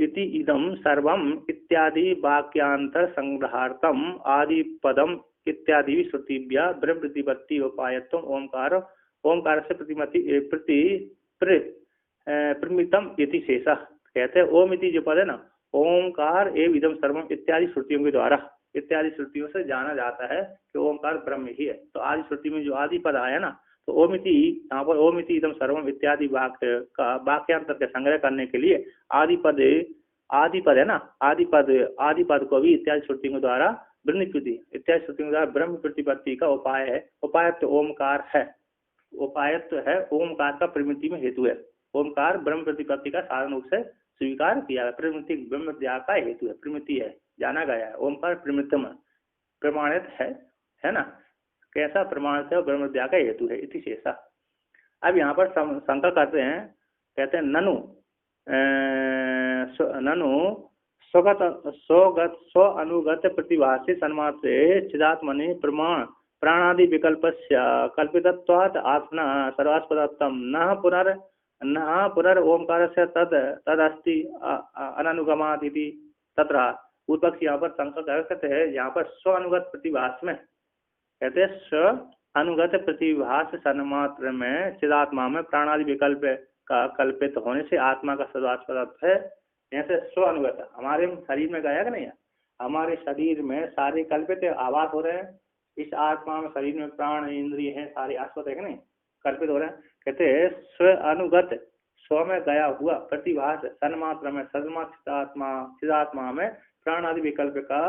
इति इदम सर्वम इत्यादि वाक्यांतर संग्रहार्थम आदि पदम इत्यादि श्रुतिभ्य ब्रह्म प्रतिपत्ति उपायत्व ओमकार से प्रमितम इति शेषा, कहते हैं ओम इति जो पद है ना, ओमकार एवं इदम सर्वम इत्यादि श्रुतियों के द्वारा, इत्यादि श्रुतियों से जाना जाता है कि ओमकार ब्रह्म ही है। तो आदि श्रुति में जो आदि पद आया ना, तो ओम इति, यहाँ पर ओम इति इदम सर्वम इत्यादि वाक्य का वाक्यांतर का संग्रह करने के लिए आदि पद है ना, आदि पद को भी इत्यादि श्रुतियों के द्वारा इत्यादि श्रुतियों के द्वारा ब्रह्म प्रतिपत्ति का उपाय है, उपायत्व ओमकार है, उपायत्व है ओमकार का प्रमिति में हेतु है, ओमकार ब्रह्म प्रतिपत्ति का साधन रूप से स्वीकार किया है, प्रमिति ब्रह्म विद्या का हेतु है, प्रमिति है, जाना गया है, ओमकार प्रमितम प्रमाणित है ना, कैसा प्रमाणित है, ब्रह्म विद्या का हेतु है, इति शेषा। अब यहाँ पर शंका करते हैं, कहते हैं ननु स्व अनुगत प्रतिभाषी सन्मात्रे चिदात्मनि प्राणादि विकल्पस्य कल्पितत्वात् आत्मना सर्वास्पदत्वं न पुनर ओमकार से तदस्ति अननुगमात् इति तत्र उत्पक्ष यहाँ पर शंका करते हैं, यहाँ पर स्व अनुगत प्रतिभास में कहते हैं स्व अनुगत प्रतिभास सन्मात्र में चिदात्मा में प्राणादि विकल्प का कल्पित होने से आत्मा का सर्वास्पदत्व है। जैसे स्व अनुगत हमारे शरीर में गया कि नहीं है, हमारे शरीर में सारे कल्पित आवास हो रहे हैं, इस आत्मा में शरीर में प्राण इंद्रिय है सारे आस्पद है कि नहीं, कल्पित हो रहे हैं। कहते हैं स्व अनुगत, स्व में गया हुआ प्रतिभास सन्मात्र में चिदात्मा में प्राण आदि विकल्प का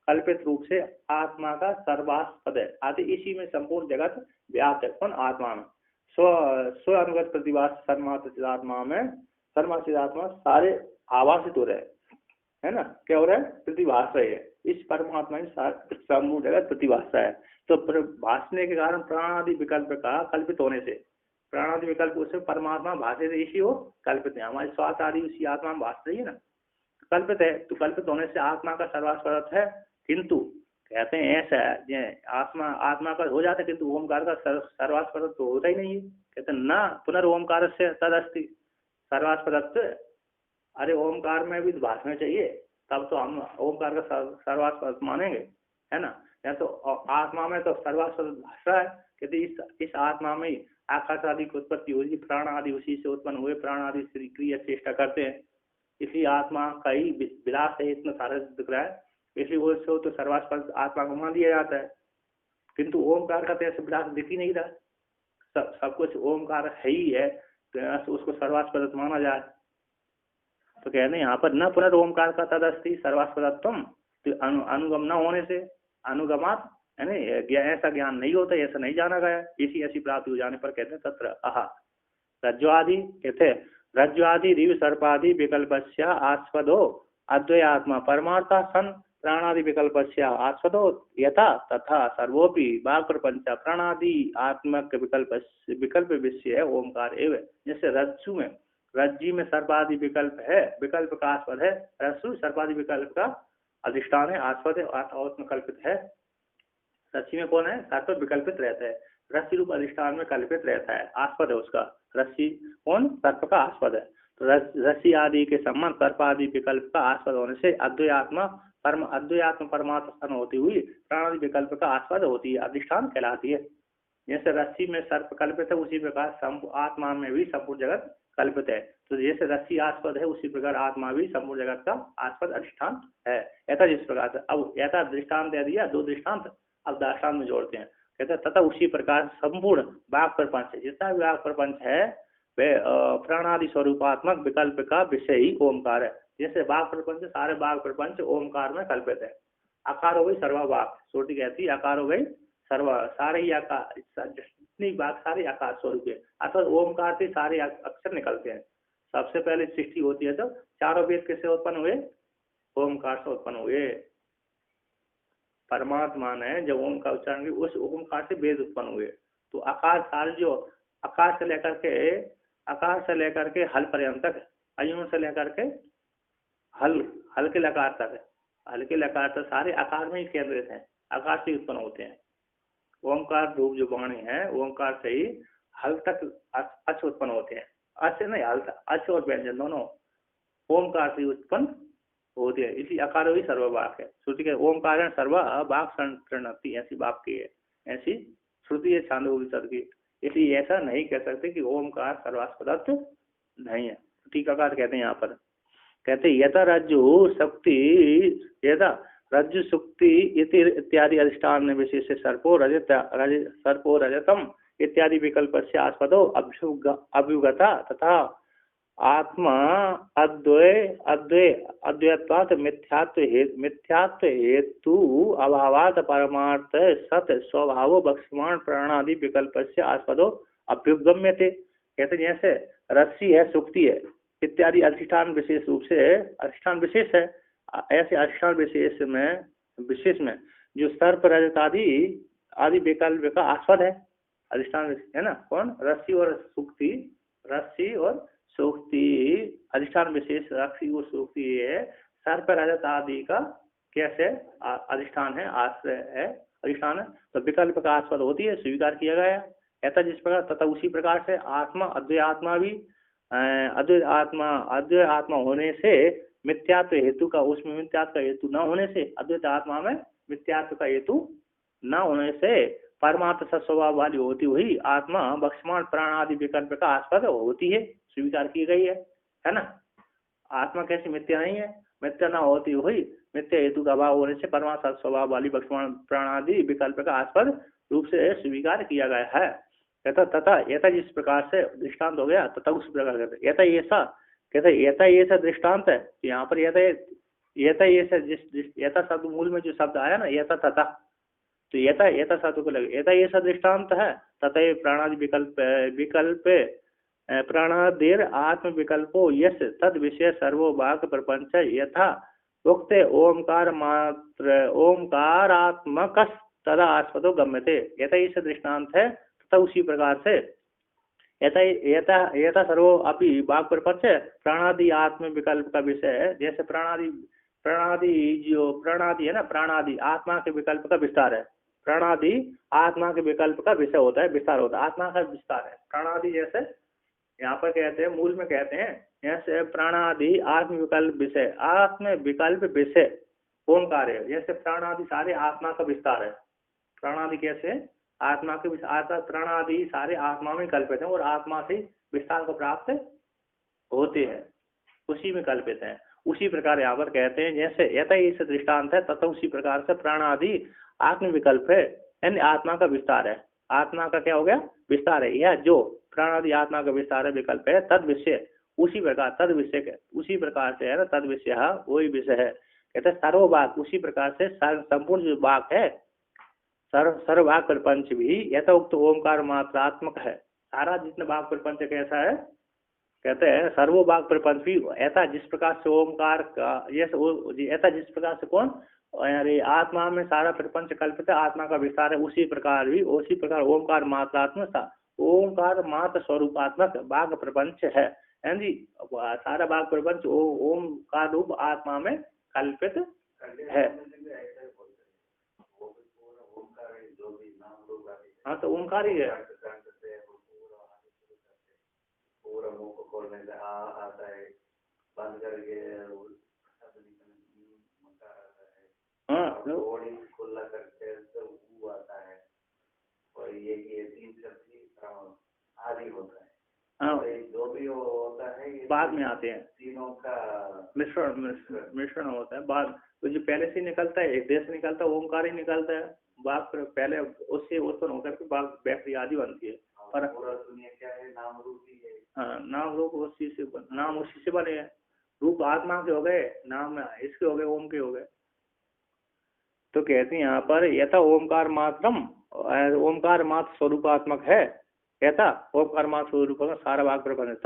कल्पित रूप से आत्मा का सर्वास्पद है, आदि इसी में संपूर्ण जगत व्याप्त है। कौन आत्मा में स्व अनुगत प्रतिभास सन्मात्र चिदात्मा में चिदात्मा सारे आवासित हो रहे है ना, क्या हो रहा है, प्रतिभास रहे है, इस परमात्मा में संपूर्ण जगत प्रतिभास है। तो भाषने के कारण प्राण आदि विकल्प का कल्पित होने से, प्राण आदि विकल्प उससे परमात्मा भाषित इसी हो कल्पित है, हमारी स्वास्थ्य आदि उसी आत्मा में भाष रही है ना, कल्पित है, तो कल्पित होने से आत्मा का सर्वास्पद है। किंतु कहते हैं ऐसा है आत्मा का हो जाता है, किंतु ओमकार का सर्वास्पद तो होता ही नहीं है। कहते हैं ना पुनर् ओमकार से तदस्ति सर्वास्पदत्व, अरे ओमकार में भी भाषण चाहिए, तब तो हम ओमकार का सर्वास्पद मानेंगे, है ना। या तो आत्मा में तो सर्वास्पद भाषा है, कहते इस आत्मा में आकाश आदि की उत्पत्ति हुई, प्राण आदि उसी से उत्पन्न हुए, प्राण आदि क्रिया चेष्टा करते हैं, इसलिए आत्मा का ही विलास है, इतना सारा दिख रहा है, इसलिए वो तो सर्वास्पद आत्मा को मान दिया जाता है। किंतु ओमकार का तो ऐसे विलास दिख ही नहीं रहा, सब कुछ ओमकार है ही है, तो उसको सर्वास्पद माना जाए। तो कहते हैं यहाँ पर न पुनर् ओमकार का तदस्थि सर्वास्पदत्वम, तो अनुगम न होने से, अनुगमात है ना, ऐसा ज्ञान नहीं होता, ऐसा नहीं जाना गया, इसी ऐसी प्राप्ति हो जाने पर कहते हैं तत्र आहा रज्ज्वादि, कहते हैं रज्ज्वादि दिव्य सर्पादि विकल्पस्य आस्पदो अद्वयात्मा परमार्था सन प्राणादि विकल्पस्य आस्पदो यथा तथा सर्वोपि बाघ प्रपंच प्राणादि आत्मक विकल्प विषय ओमकार एवं। जैसे रज्जु में सर्पादि विकल्प है, विकल्प का आस्पद है, रस्सु सर्पादि विकल्प का अधिष्ठान है, आस्पद है, आत्म कल्पित है। रस्सी में कौन है? सर्प विकल्पित रहता है, रस्सी रूप अधिष्ठान में कल्पित रहता है, आस्पद है उसका। रस्सी कौन? सर्प का आस्पद है। तो रस्सी आदि के संबंध सर्प आदि विकल्प का आस्पद होने से अद्वैयात्मा परमात्मा स्थान होती हुई प्राणादि विकल्प का आस्पद होती है, अधिष्ठान कहलाती है। जैसे रस्सी में सर्प कल्पित है, उसी प्रकार आत्मा में भी संपूर्ण जगत कल्पित है। तो जैसे रस्सी आस्पद है, उसी प्रकार आत्मा भी संपूर्ण जगत का आस्पद अधिष्ठान है। ऐसा जिस प्रकार से, अब ऐसा दृष्टांत दे दिया, दो दृष्टांत अब दृष्टांत में जोड़ते हैं। कहते हैं तथा उसी प्रकार संपूर्ण वाक् प्रपंच, जितना भी वाक् प्रपंच है वह प्राणादि स्वरूपात्मक विकल्प का विषय ही ओमकार है। जैसे वाक् प्रपंच, सारे वाक् प्रपंच ओमकार में कल्पित है। आकार हो गई सर्वा वाक्, श्रुति कहती है आकार हो गई सर्वा, सारे ही आकार, जितनी वाक् सारे आकार स्वरूप है, अर्थात ओमकार से सारे अक्षर निकलते हैं। सबसे पहले सृष्टि होती है तो चारों वेद किससे उत्पन्न हुए? ओमकार से उत्पन्न हुए। परमात्मा ने जब ओम का उच्चारण किया, उस ओमकार से वेद उत्पन्न हुए। तो आकार सारे जो आकार से लेकर के हल पर्यंत तक, अयुन से लेकर के हल के लकार तक है, हल के लकार तक सारे आकार में ही केंद्रित हैं, आकार से उत्पन्न होते हैं। ओमकार रूप जो वाणी है, ओमकार से ही हल तक अच उत्पन्न होते हैं। अच नहीं, हल तक, अच और व्यंजन दोनों ओमकार से उत्पन्न होती है। इसी अकार ही सर्ववाक है। श्रुति के ओमकार सर्व वाक संतरणति, ऐसी वाक की है, ऐसी श्रुति है छांदोग्योपनिषद की। इसलिए ऐसा नहीं कह सकते कि ओमकार सर्वास्पदत्व नहीं है। टीकाकार कहते हैं यहाँ पर, कहते यथा रज्जु शक्ति, यथा रज्जु सुक्ति इत्यादि अधिष्ठान विशेष सर्पो रजतम इत्यादि विकल्प से आस्पदो अभ्युगता तथा आत्मा अद्वैत्वात् मिथ्यात्व हेतु अभावात् परमार्थ सत स्वभावो भक्ष्यमाण प्राणादि विकल्प से आस्पदो अभ्युगम्यते। कहते जैसे रस्सी है, सुक्ति है इत्यादि अधिष्ठान विशेष रूप से अधिष्ठान विशेष है। ऐसे अधिष्ठान विशेष में जो सर्प रजत आदि विकल्प का आस्पद है, अधिष्ठान है ना, कौन? रस्सी और सुक्ति, रस्सी और सूक्ति अधिष्ठान विशेष, रस्सी और सूक्ति है सर्प रजत आदि का कैसे अधिष्ठान है, आश्रय है, अधिष्ठान है। तो विकल्प का आस्पद होती है, स्वीकार किया गया। ऐसा जिस प्रकार तथा उसी प्रकार से आत्मा अद्वैत आत्मा भी अद्वैत आत्मा होने से मिथ्यात्व हेतु का, उसमें मिथ्यात्व का हेतु न होने से, अद्वैत आत्मा में मिथ्यात्व का हेतु न होने से परमात्म सस्वभाव वाली होती हुई आत्मा भक्ष्यमाण प्राण आदि विकल्प का आस्पद होती है, स्वीकार की गई है ना। आत्मा कैसी मिथ्या नहीं है, मिथ्या न होती हुई मिथ्या हेतु का अभाव होने से परमात्मा स्वभाव वाली भक्ष्यमाण प्राण आदि विकल्प का आस्पद रूप से स्वीकार किया गया है। तथा यथा जिस प्रकार से दृष्टांत हो गया तथा उस प्रकार कहते यथा ऐसा, कहते यथा ऐसा दृष्टांत है। यहाँ पर यथा यथा शब्द मूल में जो शब्द आया ना, यथा तथा, तो यथा शब्द को लगे यथा ऐसा दृष्टांत है। तथा प्राणादि विकल्प प्राणादेर आत्म विकल्पो यश तद विषय सर्वो वाक् प्रपंच यथा उक्त ओमकार मात्र ओमकारात्मक तदा आस्पदो गम्यते। यथा ऐसा दृष्टांत है तथा उसी प्रकार से यथा सर्वो अपि वाक् प्रपंच प्राणादि आत्म विकल्प का विषय है। जैसे प्राणादि है ना, प्राणादि आत्मा के विकल्प का विस्तार है, प्राणादि आत्मा के विकल्प का विषय होता है, विस्तार होता है, आत्मा का विस्तार है। प्राणादि जैसे यहाँ पर कहते हैं, मूल में कहते हैं जैसे प्राणादि आत्म विकल्प विषय, आत्म विकल्प विषय ओमकार है। जैसे प्राणादि सारे आत्मा का विस्तार है, प्राणादि कैसे आत्मा के विस्तार, प्राणादि सारे आत्मा में कल्पित है और आत्मा से विस्तार को प्राप्त होते हैं, उसी में कल्पित है। उसी प्रकार यहाँ पर कहते हैं जैसे यथा इस दृष्टांत है तथा उसी प्रकार से प्राणादि आत्म विकल्प है, यानी आत्मा का विस्तार है, आत्मा का क्या हो गया? विस्तार है। यह जो प्राणादि आत्मा का विस्तार है, विकल्प है, तद विषय उसी प्रकार तद विषय, उसी प्रकार से है ना, तद विषय वही विषय है। कहते हैं सर्ववाक, उसी प्रकार से संपूर्ण जो वाक है, सर्ववाक प्रपंच भी यथोक्त ओमकार मात्रात्मक है। सारा जितना वाक प्रपंच कैसा है, कहते हैं सर्ववाक प्रपंच भी ऐसा जिस प्रकार से ओमकार का, ऐसा जिस प्रकार से कौन, अरे आत्मा में सारा प्रपंच कल्पित है, आत्मा का विस्तार है, उसी प्रकार भी उसी प्रकार ओमकार मात्रात्मक, ओमकार मात्र स्वरूपात्मक वाक प्रपंच है जी। सारा वाक प्रपंच ओमकार रूप आत्मा में कल्पित है। हाँ तो ओमकार ही है। पूरा मुंह को खोलने से आ आता है, बंद करके हाँ बॉडी खुला करके तो वो आता है, और ये तीन शब्द आदि होता है। हाँ जो भी होता है ये बाद में आते हैं, तीनों का मिश्रण होता है। बाद तो जो पहले से निकलता है, एक देश निकलता है, ओमकार ही निकलता है, बात पहले उससे उत्पन्न होकर के बाद बैटरी आदि बनती है। और पूरा दुनिया क्या है, नाम रूप ही है। हाँ नाम रूप उसी से नाम उसी से बने हैं, रूप आत्मा के हो गए, नाम इसके हो गए, ओम के हो गए। तो कहते हैं यहाँ पर यथा ओमकार मात्रम, ओमकार मात्र स्वरूपात्मक है, कहता ओमकार मात्र स्वरूप सारा वाक प्रपंच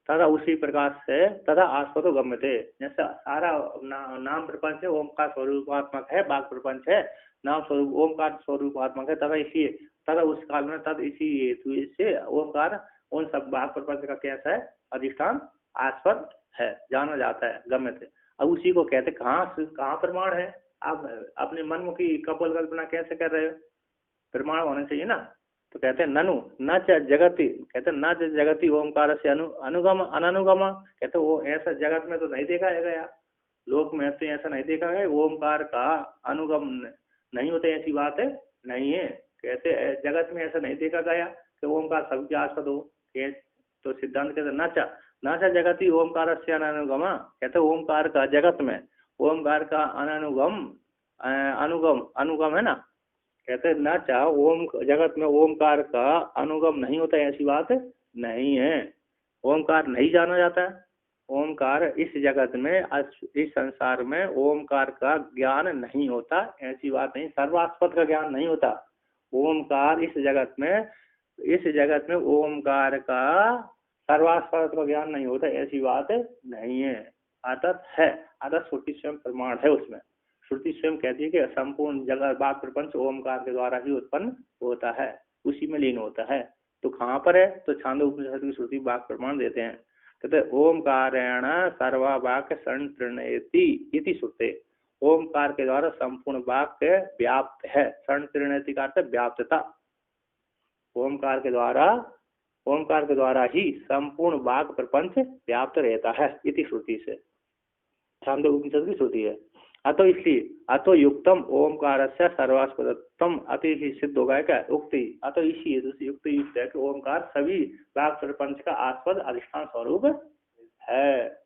तथा उसी प्रकार से तथा आस्पदो गम्यते, जैसा सारा नाम प्रपंच है ओमकार स्वरूपात्मक है, वाक प्रपंच है नाम स्वरूप ओमकार स्वरूपात्मक है, तथा उस काल में तद इसी हेतु से ओमकार उन सब वाक प्रपंच का कैसा है, अधिष्ठान आस्पद है, जाना जाता है, गम्यते। अब उसी को कहते कहाँ प्रमाण है। आप अपने मनमुखी कपोल कल्पना कैसे कर रहे हो, प्रमाण होना चाहिए ना। तो कहते हैं ननु न च जगति, कहते हैं न च जगति ओमकार से अनुगम अननुगम, कहते वो ऐसा जगत में तो नहीं देखा है गया, लोक में तो ऐसा नहीं देखा है ओमकार का अनुगम नहीं होते, ऐसी बात है नहीं है। कहते जगत में ऐसा नहीं देखा गया कि ओमकार सबके आस्पद हो। तो सिद्धांत कहते न च जगति ओमकार से अननुगम, कहते ओमकार का जगत में ओमकार का अनुगम है ना, कहते न चाह ओम जगत में ओमकार का अनुगम नहीं होता, ऐसी बात नहीं है। ओमकार नहीं जाना जाता है, ओमकार इस जगत में इस संसार में ओमकार का ज्ञान नहीं होता, ऐसी बात नहीं, सर्वास्पद का ज्ञान नहीं होता। ओमकार इस जगत में ओमकार का सर्वास्पद का ज्ञान नहीं होता, ऐसी बात नहीं है। आदत है, आदत श्रुति स्वयं प्रमाण है, उसमें श्रुति स्वयं कहती है कि संपूर्ण जगत वाक प्रपंच ओमकार के द्वारा ही उत्पन्न होता है, उसी में लीन होता है। तो कहाँ पर है, तो छांदोग्य उपनिषद की श्रुति वाक प्रमाण देते हैं, कहते ओमकारेण सर्वा वाक्य संतृणयति इति श्रुते, ओमकार के द्वारा संपूर्ण वाक्य व्याप्त है, संतृणयति का अर्थ व्याप्तता, ओमकार के द्वारा ही संपूर्ण वाक प्रपंच व्याप्त रहता है, इति श्रुति से, छांदोग्य उपनिषद की श्रुति है। अतो इसलिए अतो युक्तम ओमकार से सर्वास्पदत्तम, अति ही सिद्ध होगा क्या उक्ति, अतो इसी युक्त है कि ओमकार सभी वाक प्रपंच का आस्पद अधिष्ठान स्वरूप है।